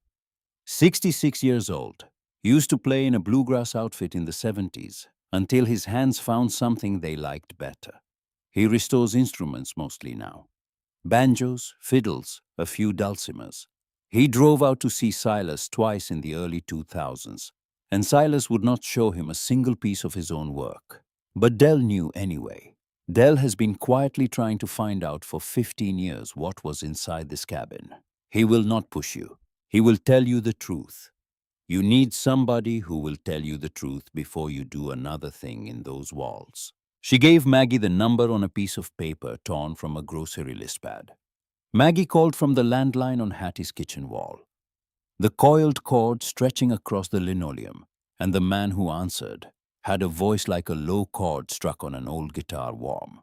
66 years old. Used to play in a bluegrass outfit in the 70s, until his hands found something they liked better. He restores instruments mostly now. Banjos, fiddles, a few dulcimers. He drove out to see Silas twice in the early 2000s, and Silas would not show him a single piece of his own work. But Del knew anyway. Del has been quietly trying to find out for 15 years what was inside this cabin. He will not push you. He will tell you the truth. You need somebody who will tell you the truth before you do another thing in those walls. She gave Maggie the number on a piece of paper torn from a grocery list pad. Maggie called from the landline on Hattie's kitchen wall. The coiled cord stretching across the linoleum, and the man who answered had a voice like a low chord struck on an old guitar warm.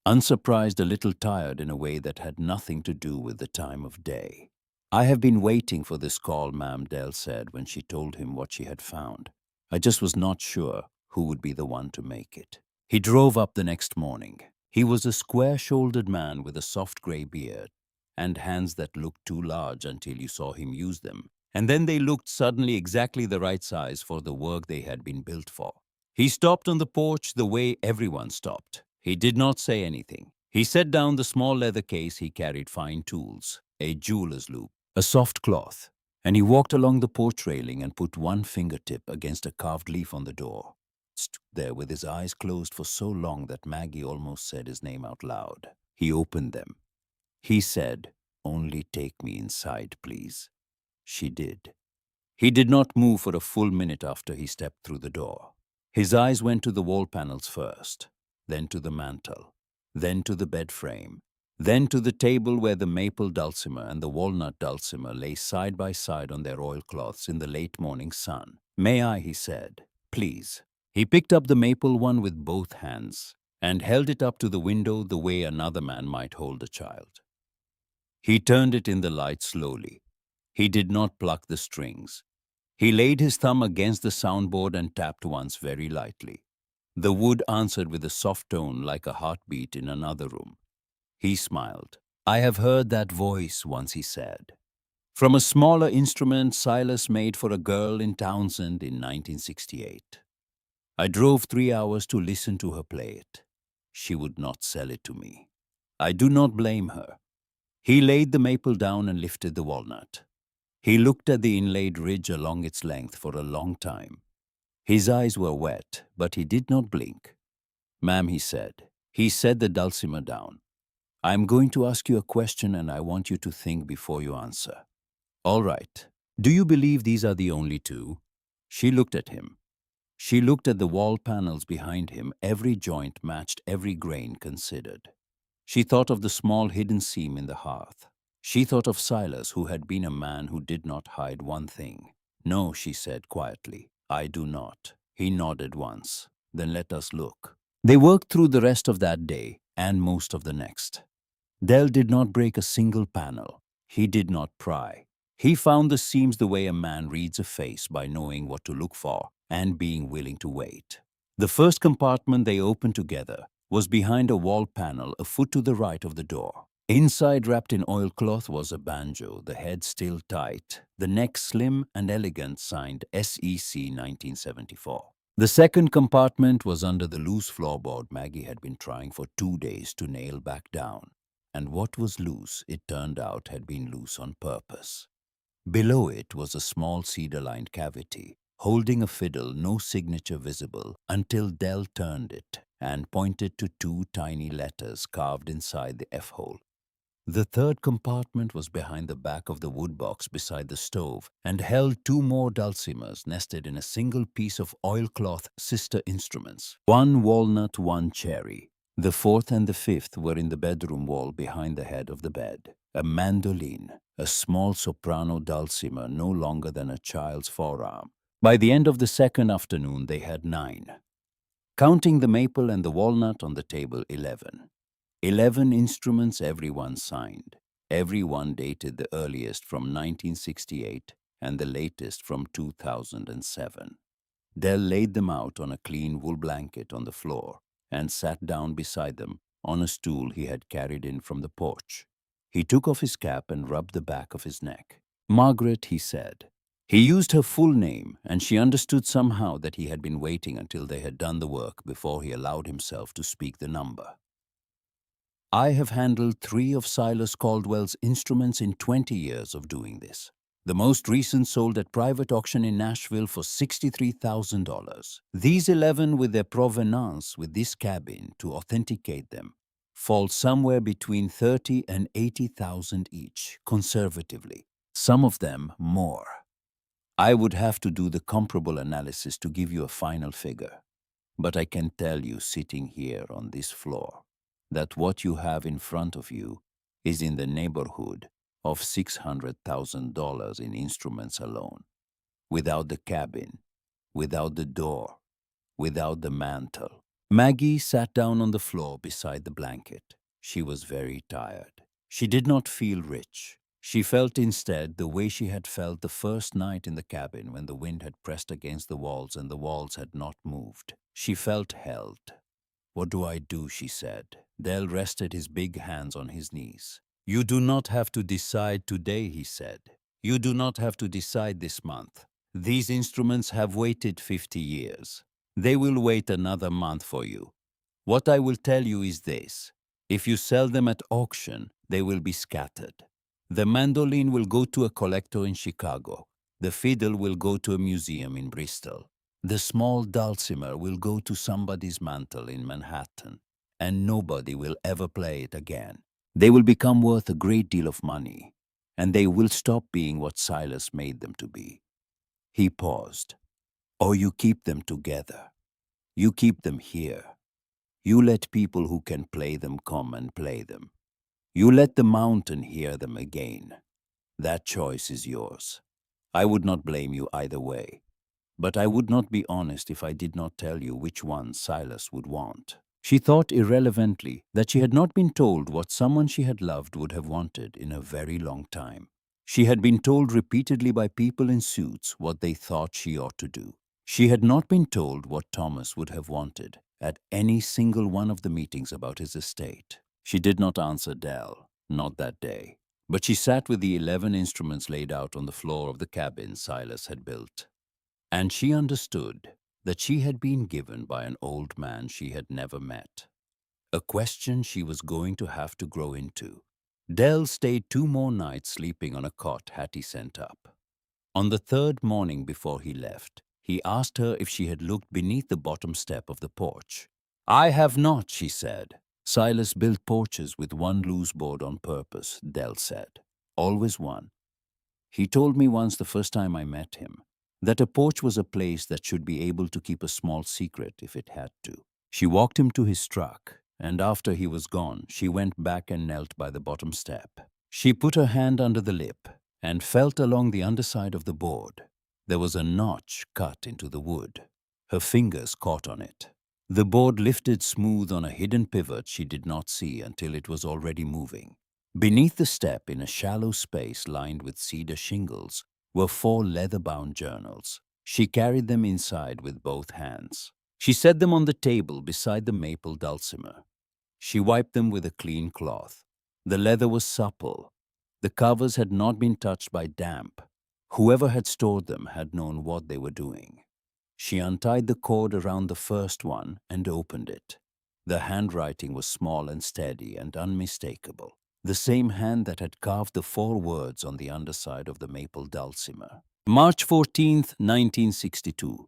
Unsurprised, a little tired in a way that had nothing to do with the time of day. I have been waiting for this call, ma'am, Del said when she told him what she had found. I just was not sure who would be the one to make it. He drove up the next morning. He was a square-shouldered man with a soft gray beard and hands that looked too large until you saw him use them, and then they looked suddenly exactly the right size for the work they had been built for. He stopped on the porch the way everyone stopped. He did not say anything. He set down the small leather case he carried fine tools, a jeweler's loop, a soft cloth, and he walked along the porch railing and put one fingertip against a carved leaf on the door. Stood there with his eyes closed for so long that Maggie almost said his name out loud. He opened them. He said, "Only take me inside, please." She did. He did not move for a full minute after he stepped through the door. His eyes went to the wall panels first, then to the mantel, then to the bed frame, then to the table where the maple dulcimer and the walnut dulcimer lay side by side on their oilcloths in the late morning sun. "May I?" he said. "Please." He picked up the maple one with both hands and held it up to the window the way another man might hold a child. He turned it in the light slowly. He did not pluck the strings. He laid his thumb against the soundboard and tapped once very lightly. The wood answered with a soft tone like a heartbeat in another room. He smiled. "I have heard that voice once," he said. "From a smaller instrument Silas made for a girl in Townsend in 1968. I drove 3 hours to listen to her play it. She would not sell it to me. I do not blame her." He laid the maple down and lifted the walnut. He looked at the inlaid ridge along its length for a long time. His eyes were wet, but he did not blink. "Ma'am," he said. He set the dulcimer down. "I am going to ask you a question and I want you to think before you answer." "All right. Do you believe these are the only two?" She looked at him. She looked at the wall panels behind him. Every joint matched every grain considered. She thought of the small hidden seam in the hearth. She thought of Silas, who had been a man who did not hide one thing. "No," she said quietly, "I do not." He nodded once. "Then let us look." They worked through the rest of that day and most of the next. Del did not break a single panel. He did not pry. He found the seams the way a man reads a face, by knowing what to look for and being willing to wait. The first compartment they opened together was behind a wall panel a foot to the right of the door. Inside, wrapped in oilcloth, was a banjo, the head still tight, the neck slim and elegant, signed SEC 1974. The second compartment was under the loose floorboard Maggie had been trying for 2 days to nail back down. and what was loose, it turned out, had been loose on purpose. Below it was a small cedar-lined cavity, holding a fiddle, no signature visible, until Del turned it and pointed to two tiny letters carved inside the F-hole. The third compartment was behind the back of the wood box beside the stove and held two more dulcimers nested in a single piece of oilcloth sister instruments. One walnut, one cherry. The fourth and the fifth were in the bedroom wall behind the head of the bed. A mandolin, a small soprano dulcimer no longer than a child's forearm. By the end of the second afternoon, they had 9. Counting the maple and the walnut on the table, 11. 11 instruments, everyone signed. Everyone dated, the earliest from 1968 and the latest from 2007. Del laid them out on a clean wool blanket on the floor and sat down beside them on a stool he had carried in from the porch. He took off his cap and rubbed the back of his neck. "Margaret," he said. He used her full name, and she understood somehow that he had been waiting until they had done the work before he allowed himself to speak the number. "I have handled 3 of Silas Caldwell's instruments in 20 years of doing this. The most recent sold at private auction in Nashville for $63,000. These 11, with their provenance with this cabin to authenticate them, fall somewhere between 30 and 80,000 each, conservatively. Some of them more. I would have to do the comparable analysis to give you a final figure. But I can tell you, sitting here on this floor, that what you have in front of you is in the neighborhood of $600,000 in instruments alone, without the cabin, without the door, without the mantel." Maggie sat down on the floor beside the blanket. She was very tired. She did not feel rich. She felt instead the way she had felt the first night in the cabin when the wind had pressed against the walls and the walls had not moved. She felt held. "What do I do?" she said. Del rested his big hands on his knees. "You do not have to decide today," he said. "You do not have to decide this month. These instruments have waited 50 years. They will wait another month for you. What I will tell you is this. If you sell them at auction, they will be scattered. The mandolin will go to a collector in Chicago. The fiddle will go to a museum in Bristol. The small dulcimer will go to somebody's mantel in Manhattan, and nobody will ever play it again. They will become worth a great deal of money, and they will stop being what Silas made them to be." He paused. "Or you keep them together. You keep them here. You let people who can play them come and play them. You let the mountain hear them again. That choice is yours. I would not blame you either way. But I would not be honest if I did not tell you which one Silas would want." She thought irrelevantly that she had not been told what someone she had loved would have wanted in a very long time. She had been told repeatedly by people in suits what they thought she ought to do. She had not been told what Thomas would have wanted at any single one of the meetings about his estate. She did not answer Del, not that day. But she sat with the 11 instruments laid out on the floor of the cabin Silas had built. And she understood that she had been given by an old man she had never met. A question she was going to have to grow into. Del stayed 2 more nights sleeping on a cot Hattie sent up. On the 3rd morning before he left, he asked her if she had looked beneath the bottom step of the porch. "I have not," she said. "Silas built porches with one loose board on purpose," Del said. "Always one. He told me once, the first time I met him, that a porch was a place that should be able to keep a small secret if it had to." She walked him to his truck, and after he was gone, she went back and knelt by the bottom step. She put her hand under the lip and felt along the underside of the board. There was a notch cut into the wood. Her fingers caught on it. The board lifted smooth on a hidden pivot she did not see until it was already moving. Beneath the step, in a shallow space lined with cedar shingles, were 4 leather-bound journals. She carried them inside with both hands. She set them on the table beside the maple dulcimer. She wiped them with a clean cloth. The leather was supple. The covers had not been touched by damp. Whoever had stored them had known what they were doing. She untied the cord around the first one and opened it. The handwriting was small and steady and unmistakable. the same hand that had carved the 4 words on the underside of the maple dulcimer. March 14th, 1962.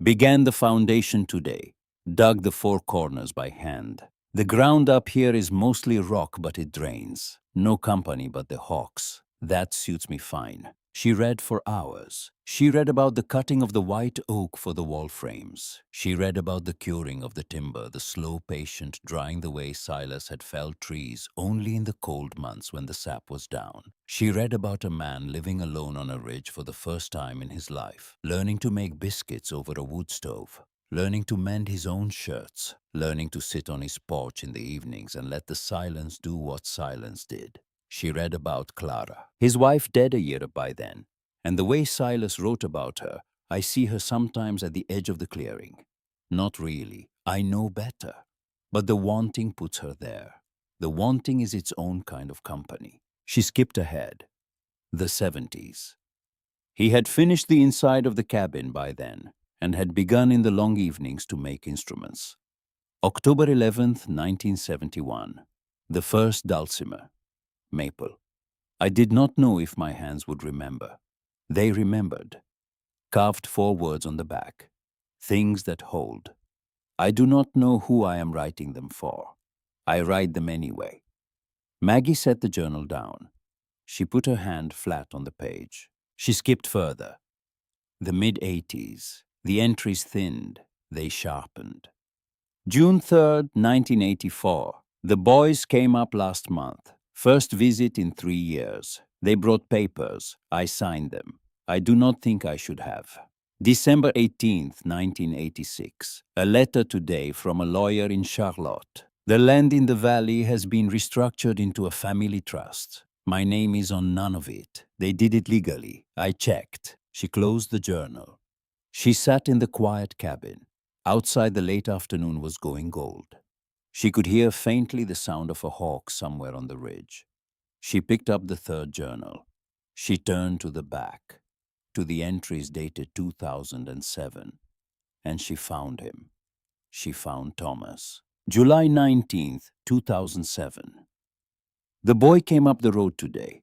Began the foundation today. Dug the 4 corners by hand. The ground up here is mostly rock, but it drains. No company but the hawks. That suits me fine. She read for hours. She read about the cutting of the white oak for the wall frames. She read about the curing of the timber, the slow, patient drying the way Silas had felled trees only in the cold months when the sap was down. She read about a man living alone on a ridge for the first time in his life, learning to make biscuits over a wood stove, learning to mend his own shirts, learning to sit on his porch in the evenings and let the silence do what silence did. She read about Clara, his wife dead a year by then, and the way Silas wrote about her, I see her sometimes at the edge of the clearing. Not really, I know better. But the wanting puts her there. The wanting is its own kind of company. She skipped ahead. The 70s. He had finished the inside of the cabin by then, and had begun in the long evenings to make instruments. October 11th, 1971. The first Dulcimer. Maple. I did not know if my hands would remember. They remembered. Carved 4 words on the back. Things that hold. I do not know who I am writing them for. I write them anyway. Maggie set the journal down. She put her hand flat on the page. She skipped further. The mid-80s. The entries thinned. They sharpened. June 3rd, 1984. The boys came up last month. First visit in 3 years. They brought papers. I signed them. I do not think I should have. December 18th, 1986. A letter today from a lawyer in Charlotte. The land in the valley has been restructured into a family trust. My name is on none of it. They did it legally. I checked. She closed the journal. She sat in the quiet cabin. Outside, the late afternoon was going gold. She could hear faintly the sound of a hawk somewhere on the ridge. She picked up the 3rd journal. She turned to the back, to the entries dated 2007, and she found him. She found Thomas. July 19th, 2007. The boy came up the road today.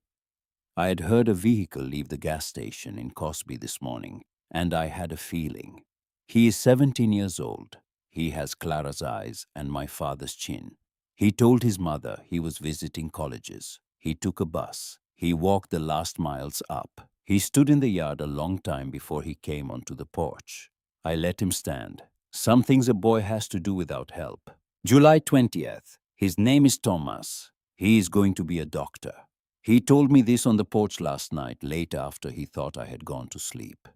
I had heard a vehicle leave the gas station in Cosby this morning, and I had a feeling. He is 17 years old. He has Clara's eyes and my father's chin. He told his mother he was visiting colleges. He took a bus. He walked the last miles up. He stood in the yard a long time before he came onto the porch. I let him stand. Some things a boy has to do without help. July 20th. His name is Thomas. He is going to be a doctor. He told me this on the porch last night, late after he thought I had gone to sleep.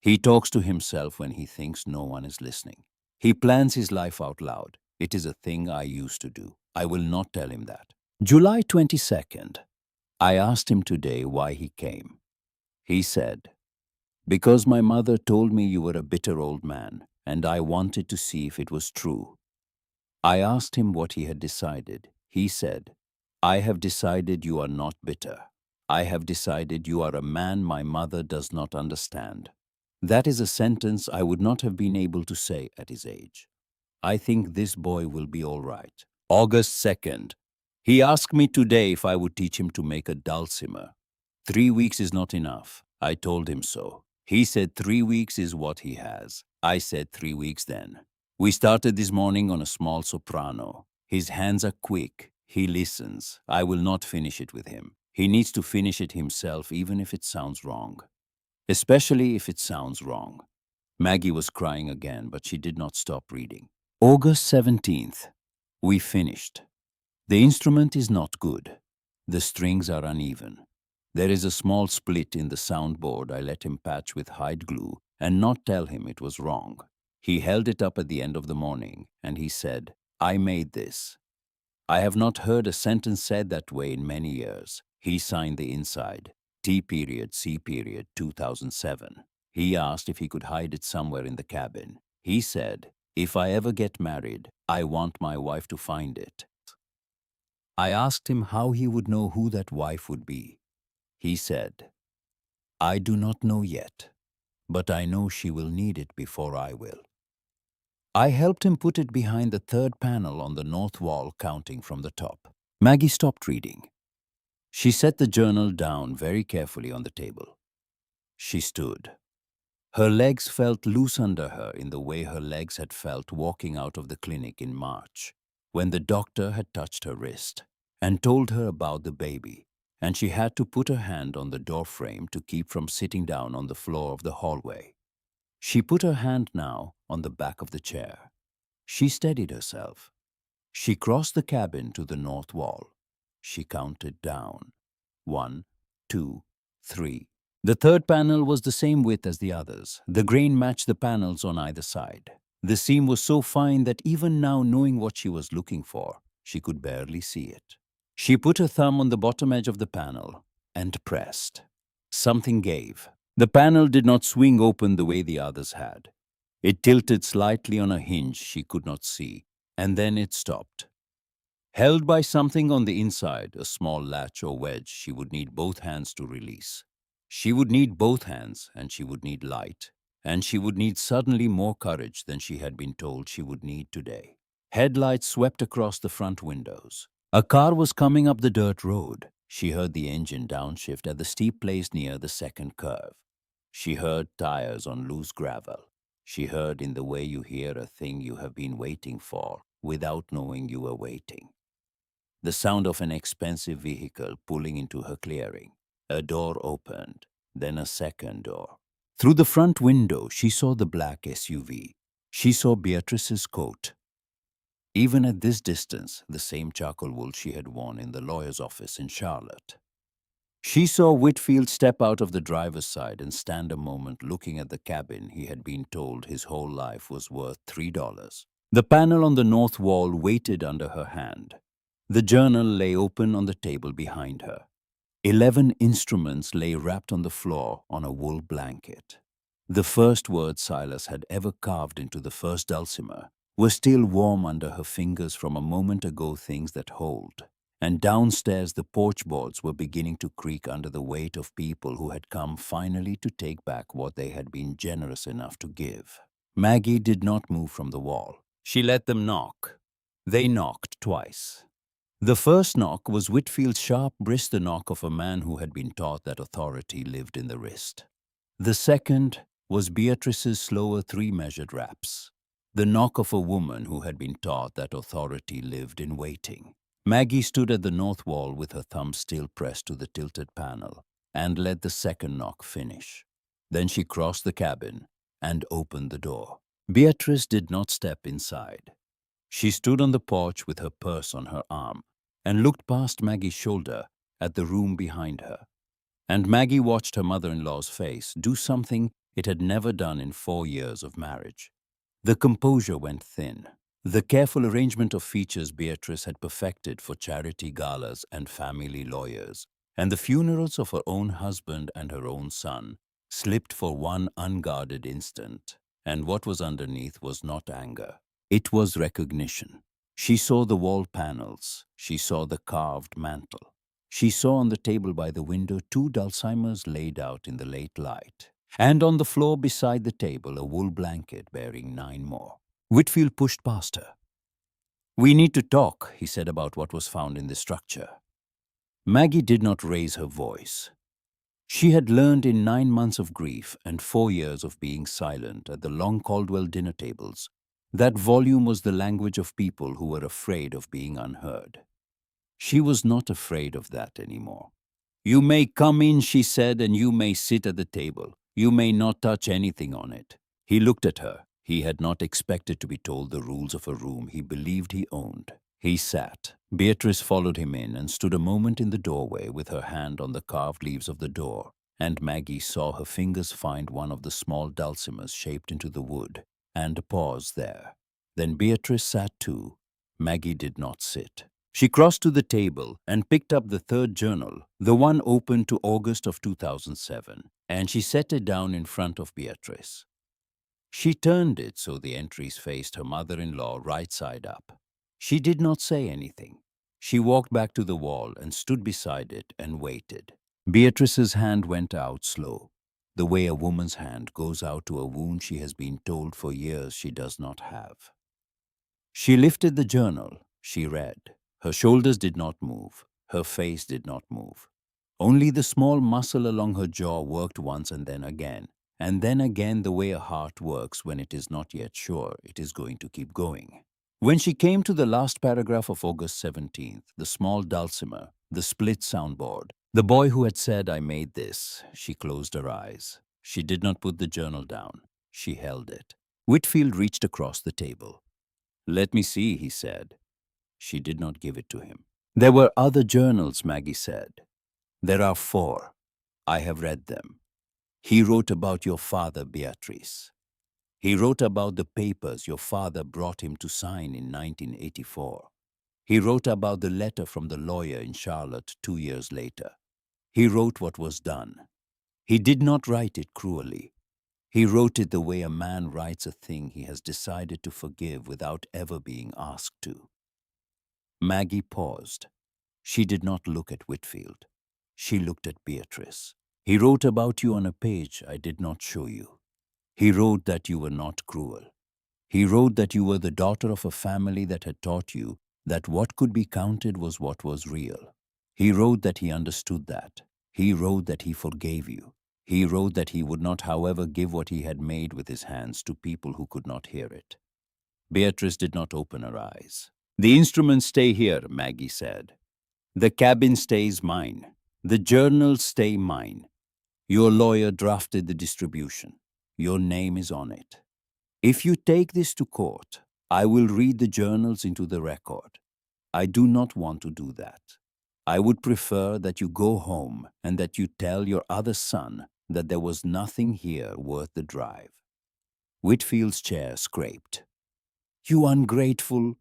He talks to himself when he thinks no one is listening. He plans his life out loud. It is a thing I used to do. I will not tell him that. July 22nd. I asked him today why he came. He said, "Because my mother told me you were a bitter old man, and I wanted to see if it was true." I asked him what he had decided. He said, "I have decided you are not bitter. I have decided you are a man my mother does not understand." That is a sentence I would not have been able to say at his age. I think this boy will be all right. August 2nd. He asked me today if I would teach him to make a dulcimer. 3 weeks is not enough. I told him so. He said 3 weeks is what he has. I said 3 weeks then. We started this morning on a small soprano. His hands are quick. He listens. I will not finish it with him. He needs to finish it himself even if it sounds wrong. Especially if it sounds wrong. Maggie was crying again, but she did not stop reading. August 17th. We finished. The instrument is not good. The strings are uneven. There is a small split in the soundboard I let him patch with hide glue and not tell him it was wrong. He held it up at the end of the morning and he said, "I made this." I have not heard a sentence said that way in many years. He signed the inside. T.C. 2007. He asked if he could hide it somewhere in the cabin. He said, "If I ever get married, I want my wife to find it." I asked him how he would know who that wife would be. He said, "I do not know yet, but I know she will need it before I will." I helped him put it behind the 3rd panel on the north wall, counting from the top. Maggie stopped reading. She set the journal down very carefully on the table. She stood. Her legs felt loose under her in the way her legs had felt walking out of the clinic in March, when the doctor had touched her wrist and told her about the baby, and she had to put her hand on the door frame to keep from sitting down on the floor of the hallway. She put her hand now on the back of the chair. She steadied herself. She crossed the cabin to the north wall. She counted down. 1, 2, 3. The third panel was the same width as the others. The grain matched the panels on either side. The seam was so fine that even now, knowing what she was looking for, she could barely see it. She put her thumb on the bottom edge of the panel and pressed. Something gave. The panel did not swing open the way the others had. It tilted slightly on a hinge she could not see, and then it stopped. Held by something on the inside, a small latch or wedge she would need both hands to release. She would need both hands, and she would need light, and she would need suddenly more courage than she had been told she would need today. Headlights swept across the front windows. A car was coming up the dirt road. She heard the engine downshift at the steep place near the second curve. She heard tires on loose gravel. She heard in the way you hear a thing you have been waiting for without knowing you were waiting. The sound of an expensive vehicle pulling into her clearing. A door opened, then a second door. Through the front window, she saw the black SUV. She saw Beatrice's coat. Even at this distance, the same charcoal wool she had worn in the lawyer's office in Charlotte. She saw Whitfield step out of the driver's side and stand a moment looking at the cabin he had been told his whole life was worth $3. The panel on the north wall waited under her hand. The journal lay open on the table behind her. 11 instruments lay wrapped on the floor on a wool blanket. The first words Silas had ever carved into the first Dulcimer were still warm under her fingers from a moment ago, things that hold. And downstairs the porch boards were beginning to creak under the weight of people who had come finally to take back what they had been generous enough to give. Maggie did not move from the wall. She let them knock. They knocked twice. The first knock was Whitfield's sharp, brisk knock of a man who had been taught that authority lived in the wrist. The second was Beatrice's slower three-measured raps, the knock of a woman who had been taught that authority lived in waiting. Maggie stood at the north wall with her thumb still pressed to the tilted panel and let the second knock finish. Then she crossed the cabin and opened the door. Beatrice did not step inside. She stood on the porch with her purse on her arm and looked past Maggie's shoulder at the room behind her. And Maggie watched her mother-in-law's face do something it had never done in 4 years of marriage. The composure went thin. The careful arrangement of features Beatrice had perfected for charity galas and family lawyers, and the funerals of her own husband and her own son, slipped for one unguarded instant, and what was underneath was not anger. It was recognition. She saw the wall panels. She saw the carved mantel. She saw on the table by the window 2 Dulcimers laid out in the late light, and on the floor beside the table a wool blanket bearing 9 more. Whitfield pushed past her. "We need to talk," he said, "about what was found in the structure." Maggie did not raise her voice. She had learned in 9 months of grief and 4 years of being silent at the long Caldwell dinner tables that volume was the language of people who were afraid of being unheard. She was not afraid of that anymore. "You may come in," she said, "and you may sit at the table. You may not touch anything on it." He looked at her. He had not expected to be told the rules of a room he believed he owned. He sat. Beatrice followed him in and stood a moment in the doorway with her hand on the carved leaves of the door, and Maggie saw her fingers find one of the small dulcimers shaped into the wood and pause there. Then Beatrice sat too. Maggie did not sit. She crossed to the table and picked up the third journal, the one open to August of 2007, and she set it down in front of Beatrice. She turned it so the entries faced her mother-in-law right side up. She did not say anything. She walked back to the wall and stood beside it and waited. Beatrice's hand went out slow, the way a woman's hand goes out to a wound she has been told for years she does not have. She lifted the journal. She read. Her shoulders did not move. Her face did not move. Only the small muscle along her jaw worked once and then again the way a heart works when it is not yet sure it is going to keep going. When she came to the last paragraph of August 17th, the small Dulcimer, the split soundboard, the boy who had said, "I made this," she closed her eyes. She did not put the journal down. She held it. Whitfield reached across the table. "Let me see," he said. She did not give it to him. "There were other journals," Maggie said. "There are 4. I have read them. He wrote about your father, Beatrice. He wrote about the papers your father brought him to sign in 1984. He wrote about the letter from the lawyer in Charlotte 2 years later. He wrote what was done. He did not write it cruelly. He wrote it the way a man writes a thing he has decided to forgive without ever being asked to." Maggie paused. She did not look at Whitfield. She looked at Beatrice. "He wrote about you on a page I did not show you. He wrote that you were not cruel. He wrote that you were the daughter of a family that had taught you that what could be counted was what was real. He wrote that he understood that. He wrote that he forgave you. He wrote that he would not, however, give what he had made with his hands to people who could not hear it." Beatrice did not open her eyes. "The instruments stay here," Maggie said. "The cabin stays mine. The journals stay mine. Your lawyer drafted the distribution. Your name is on it. If you take this to court, I will read the journals into the record. I do not want to do that. I would prefer that you go home and that you tell your other son that there was nothing here worth the drive." Whitfield's chair scraped. "You ungrateful—"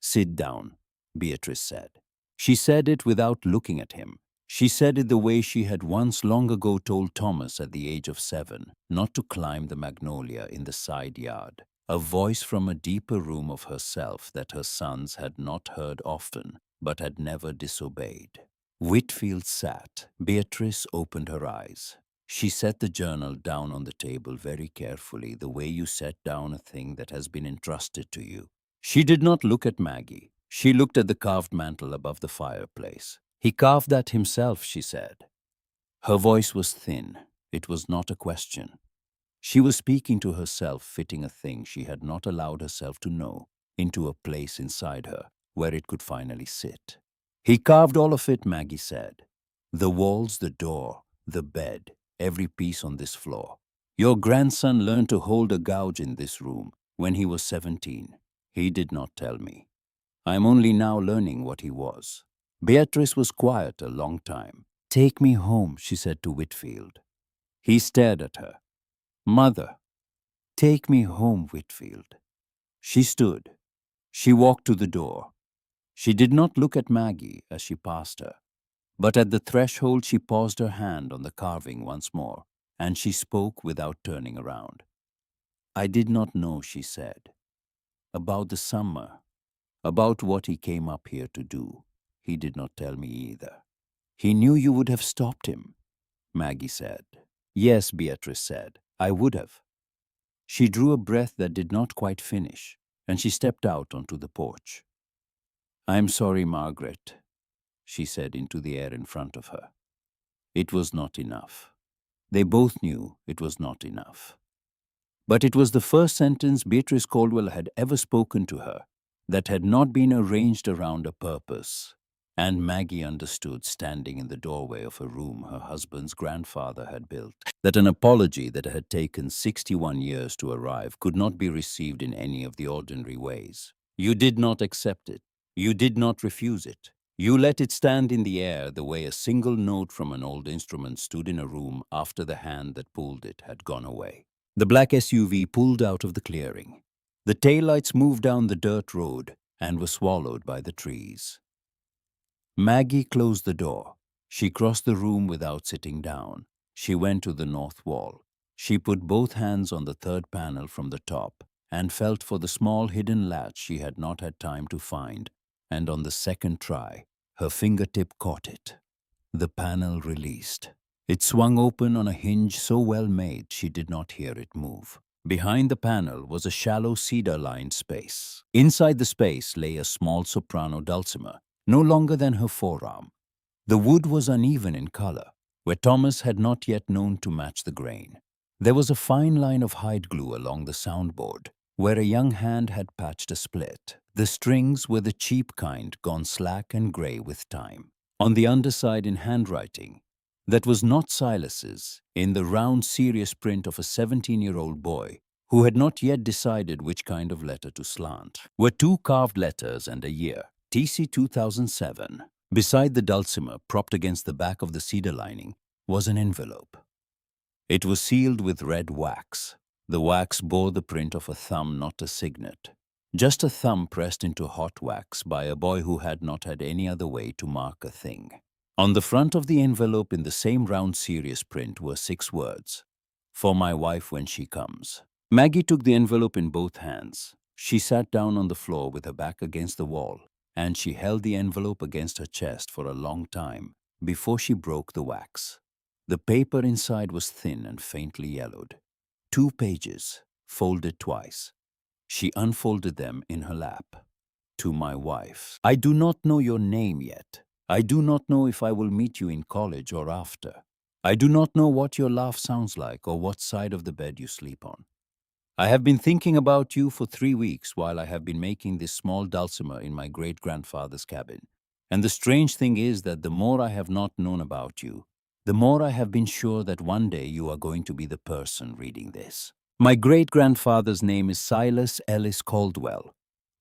"Sit down," Beatrice said. She said it without looking at him. She said it the way she had once long ago told Thomas at the age of 7 not to climb the magnolia in the side yard, a voice from a deeper room of herself that her sons had not heard often but had never disobeyed. Whitfield sat. Beatrice opened her eyes. She set the journal down on the table very carefully, the way you set down a thing that has been entrusted to you. She did not look at Maggie. She looked at the carved mantel above the fireplace. "He carved that himself," she said. Her voice was thin. It was not a question. She was speaking to herself, fitting a thing she had not allowed herself to know into a place inside her where it could finally sit. "He carved all of it," Maggie said. "The walls, the door, the bed, every piece on this floor. Your grandson learned to hold a gouge in this room when he was 17. He did not tell me. I am only now learning what he was." Beatrice was quiet a long time. "Take me home," she said to Whitfield. He stared at her. "Mother, take me home, Whitfield." She stood. She walked to the door. She did not look at Maggie as she passed her, but at the threshold she paused her hand on the carving once more, and she spoke without turning around. "I did not know," she said, "about the summer, about what he came up here to do. He did not tell me either." "He knew you would have stopped him," Maggie said. "Yes," Beatrice said, "I would have." She drew a breath that did not quite finish, and she stepped out onto the porch. "I am sorry, Margaret," she said into the air in front of her. It was not enough. They both knew it was not enough. But it was the first sentence Beatrice Caldwell had ever spoken to her that had not been arranged around a purpose. And Maggie understood, standing in the doorway of a room her husband's grandfather had built, that an apology that had taken 61 years to arrive could not be received in any of the ordinary ways. You did not accept it. You did not refuse it. You let it stand in the air the way a single note from an old instrument stood in a room after the hand that pulled it had gone away. The black SUV pulled out of the clearing. The taillights moved down the dirt road and were swallowed by the trees. Maggie closed the door. She crossed the room without sitting down. She went to the north wall. She put both hands on the third panel from the top and felt for the small hidden latch she had not had time to find, and on the second try, her fingertip caught it. The panel released. It swung open on a hinge so well made she did not hear it move. Behind the panel was a shallow cedar-lined space. Inside the space lay a small soprano Dulcimer, no longer than her forearm. The wood was uneven in color, where Thomas had not yet known to match the grain. There was a fine line of hide glue along the soundboard, where a young hand had patched a split. The strings were the cheap kind, gone slack and gray with time. On the underside in handwriting, that was not Silas's, in the round, serious print of a 17-year-old boy who had not yet decided which kind of letter to slant, were two carved letters and a year, TC 2007. Beside the Dulcimer, propped against the back of the cedar lining, was an envelope. It was sealed with red wax. The wax bore the print of a thumb, not a signet. Just a thumb pressed into hot wax by a boy who had not had any other way to mark a thing. On the front of the envelope in the same round, serious print were 6 words: "For my wife when she comes." Maggie took the envelope in both hands. She sat down on the floor with her back against the wall, and she held the envelope against her chest for a long time before she broke the wax. The paper inside was thin and faintly yellowed. 2 pages, folded twice. She unfolded them in her lap. "To my wife. I do not know your name yet. I do not know if I will meet you in college or after. I do not know what your laugh sounds like or what side of the bed you sleep on. I have been thinking about you for 3 weeks while I have been making this small dulcimer in my great-grandfather's cabin. And the strange thing is that the more I have not known about you, the more I have been sure that one day you are going to be the person reading this. My great-grandfather's name is Silas Ellis Caldwell.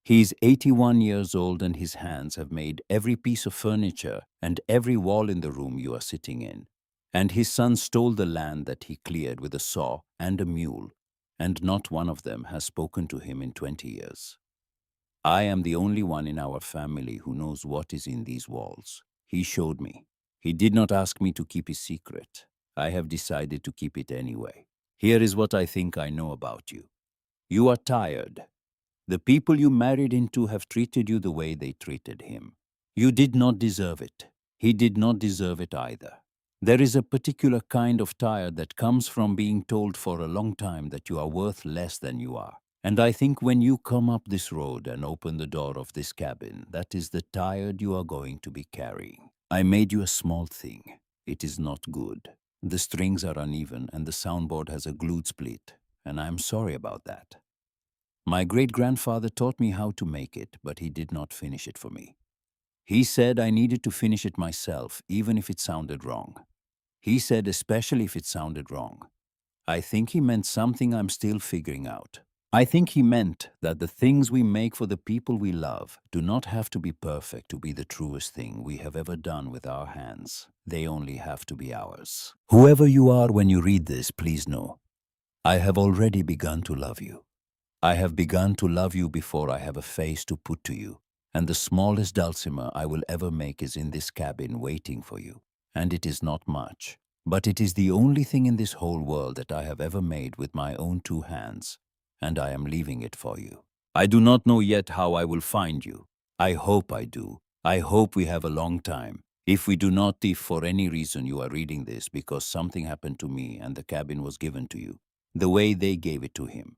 He is 81 years old and his hands have made every piece of furniture and every wall in the room you are sitting in. And his son stole the land that he cleared with a saw and a mule, and not one of them has spoken to him in 20 years. I am the only one in our family who knows what is in these walls. He showed me. He did not ask me to keep his secret. I have decided to keep it anyway. Here is what I think I know about you. You are tired. The people you married into have treated you the way they treated him. You did not deserve it. He did not deserve it either. There is a particular kind of tired that comes from being told for a long time that you are worth less than you are. And I think when you come up this road and open the door of this cabin, that is the tired you are going to be carrying. I made you a small thing. It is not good. The strings are uneven and the soundboard has a glued split, and I am sorry about that. My great-grandfather taught me how to make it, but he did not finish it for me. He said I needed to finish it myself, even if it sounded wrong. He said especially if it sounded wrong. I think he meant something I'm still figuring out. I think he meant that the things we make for the people we love do not have to be perfect to be the truest thing we have ever done with our hands. They only have to be ours. Whoever you are when you read this, please know, I have already begun to love you. I have begun to love you before I have a face to put to you, and the smallest dulcimer I will ever make is in this cabin waiting for you. And it is not much, but it is the only thing in this whole world that I have ever made with my own 2 hands, and I am leaving it for you. I do not know yet how I will find you. I hope I do. I hope we have a long time. If we do not, if for any reason you are reading this because something happened to me and the cabin was given to you, the way they gave it to him,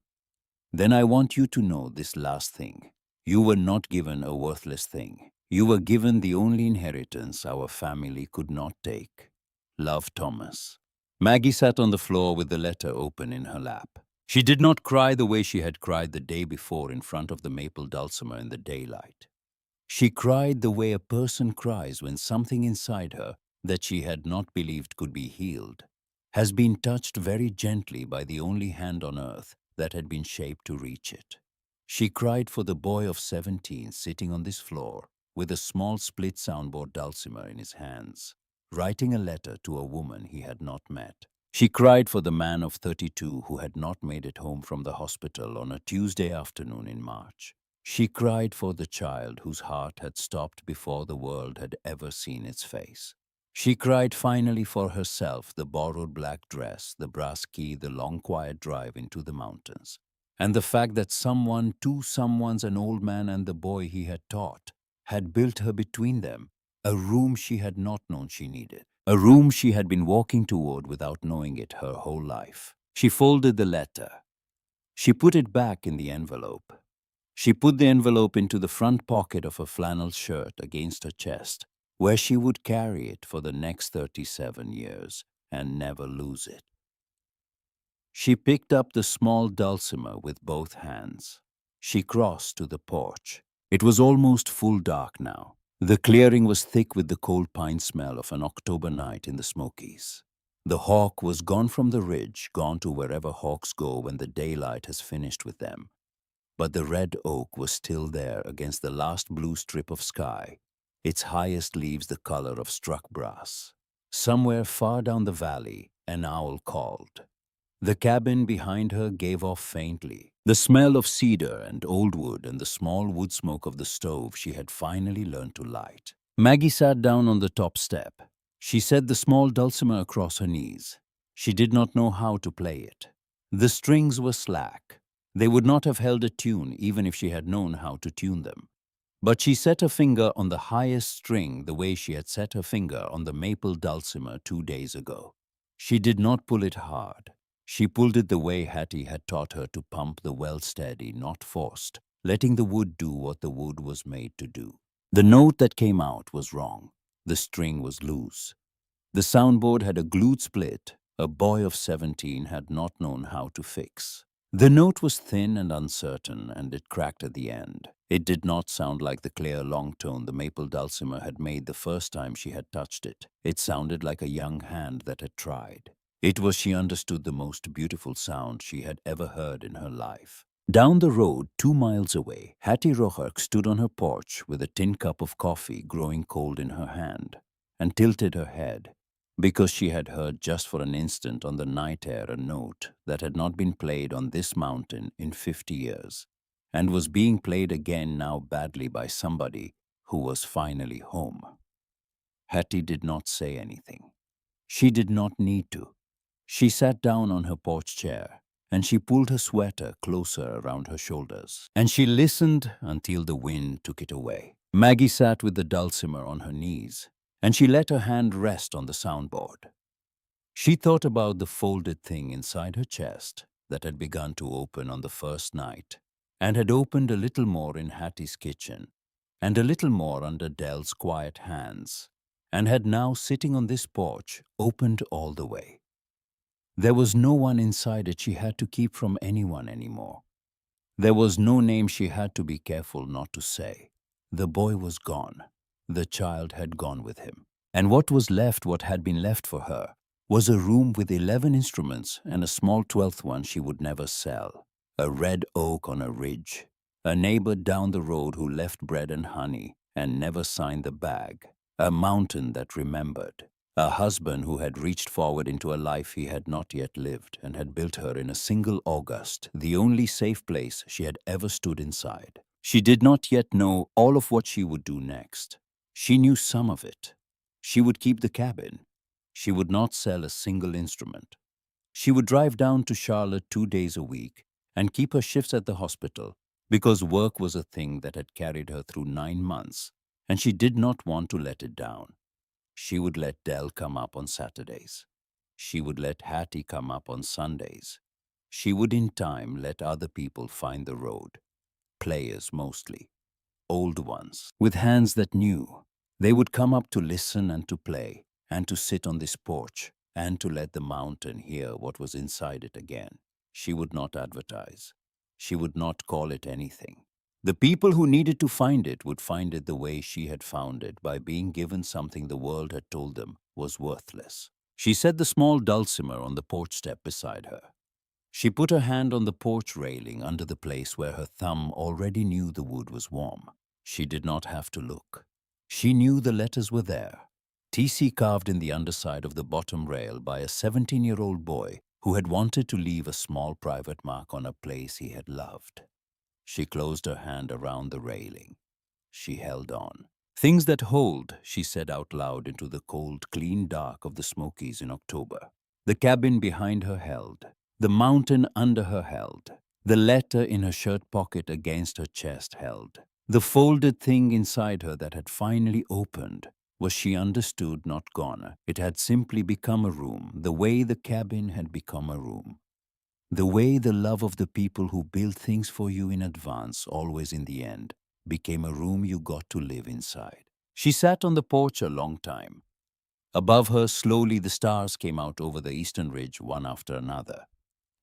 then I want you to know this last thing. You were not given a worthless thing. You were given the only inheritance our family could not take. Love, Thomas. Maggie sat on the floor with the letter open in her lap. She did not cry the way she had cried the day before in front of the maple dulcimer in the daylight. She cried the way a person cries when something inside her that she had not believed could be healed has been touched very gently by the only hand on earth that had been shaped to reach it. She cried for the boy of 17 sitting on this floor with a small split soundboard dulcimer in his hands, writing a letter to a woman he had not met. She cried for the man of 32 who had not made it home from the hospital on a Tuesday afternoon in March. She cried for the child whose heart had stopped before the world had ever seen its face. She cried finally for herself, the borrowed black dress, the brass key, the long quiet drive into the mountains, and the fact that someone, 2 someones, an old man and the boy he had taught, had built her between them, a room she had not known she needed, a room she had been walking toward without knowing it her whole life. She folded the letter. She put it back in the envelope. She put the envelope into the front pocket of her flannel shirt against her chest, where she would carry it for the next 37 years and never lose it. She picked up the small dulcimer with both hands. She crossed to the porch. It was almost full dark now. The clearing was thick with the cold pine smell of an October night in the Smokies. The hawk was gone from the ridge, gone to wherever hawks go when the daylight has finished with them. But the red oak was still there against the last blue strip of sky, its highest leaves the color of struck brass. Somewhere far down the valley, an owl called. The cabin behind her gave off faintly the smell of cedar and old wood and the small wood smoke of the stove she had finally learned to light. Maggie sat down on the top step. She set the small dulcimer across her knees. She did not know how to play it. The strings were slack. They would not have held a tune even if she had known how to tune them. But she set her finger on the highest string the way she had set her finger on the maple dulcimer 2 days ago. She did not pull it hard. She pulled it the way Hattie had taught her to pump the well steady, not forced, letting the wood do what the wood was made to do. The note that came out was wrong. The string was loose. The soundboard had a glued split a boy of 17 had not known how to fix. The note was thin and uncertain, and it cracked at the end. It did not sound like the clear long tone the maple dulcimer had made the first time she had touched it. It sounded like a young hand that had tried. It was, she understood, the most beautiful sound she had ever heard in her life. Down the road, 2 miles away, Hattie Rourke stood on her porch with a tin cup of coffee growing cold in her hand, and tilted her head, because she had heard just for an instant on the night air a note that had not been played on this mountain in 50 years, and was being played again now badly by somebody who was finally home. Hattie did not say anything. She did not need to. She sat down on her porch chair, and she pulled her sweater closer around her shoulders, and she listened until the wind took it away. Maggie sat with the dulcimer on her knees, and she let her hand rest on the soundboard. She thought about the folded thing inside her chest that had begun to open on the first night, and had opened a little more in Hattie's kitchen, and a little more under Dell's quiet hands, and had now, sitting on this porch, opened all the way. There was no one inside it she had to keep from anyone anymore. There was no name she had to be careful not to say. The boy was gone. The child had gone with him. And what was left, what had been left for her, was a room with 11 instruments and a small 12th one she would never sell. A red oak on a ridge. A neighbor down the road who left bread and honey and never signed the bag. A mountain that remembered. A husband who had reached forward into a life he had not yet lived and had built her in a single August, the only safe place she had ever stood inside. She did not yet know all of what she would do next. She knew some of it. She would keep the cabin. She would not sell a single instrument. She would drive down to Charlotte 2 days a week and keep her shifts at the hospital because work was a thing that had carried her through 9 months, and she did not want to let it down. She would let Dell come up on Saturdays. She would let Hattie come up on Sundays. She would in time let other people find the road. Players mostly. Old ones, with hands that knew. They would come up to listen and to play, and to sit on this porch, and to let the mountain hear what was inside it again. She would not advertise. She would not call it anything. The people who needed to find it would find it the way she had found it, by being given something the world had told them was worthless. She set the small dulcimer on the porch step beside her. She put her hand on the porch railing under the place where her thumb already knew the wood was warm. She did not have to look. She knew the letters were there. TC carved in the underside of the bottom rail by a 17-year-old boy who had wanted to leave a small private mark on a place he had loved. She closed her hand around the railing. She held on. Things that hold, she said out loud into the cold, clean dark of the Smokies in October. The cabin behind her held. The mountain under her held. The letter in her shirt pocket against her chest held. The folded thing inside her that had finally opened was, she understood, not gone. It had simply become a room, the way the cabin had become a room. The way the love of the people who build things for you in advance, always in the end, became a room you got to live inside. She sat on the porch a long time. Above her, slowly the stars came out over the eastern ridge, one after another.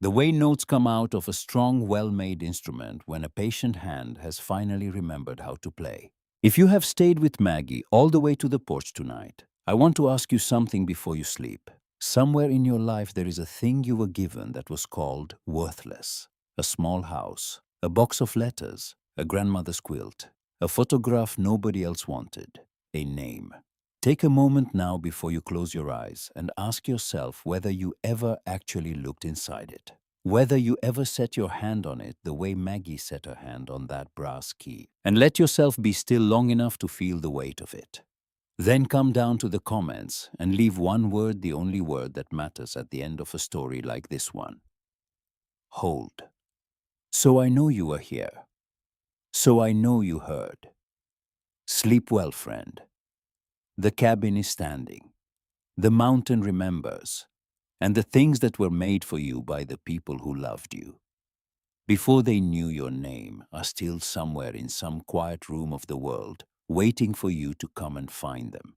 The way notes come out of a strong, well-made instrument when a patient hand has finally remembered how to play. If you have stayed with Maggie all the way to the porch tonight, I want to ask you something before you sleep. Somewhere in your life there is a thing you were given that was called worthless. A small house, a box of letters, a grandmother's quilt, a photograph nobody else wanted, a name. Take a moment now before you close your eyes and ask yourself whether you ever actually looked inside it. Whether you ever set your hand on it the way Maggie set her hand on that brass key. And let yourself be still long enough to feel the weight of it. Then come down to the comments and leave one word, the only word that matters at the end of a story like this one. Hold. So I know you were here. So I know you heard. Sleep well, friend. The cabin is standing. The mountain remembers. And the things that were made for you by the people who loved you, before they knew your name, are still somewhere in some quiet room of the world, waiting for you to come and find them.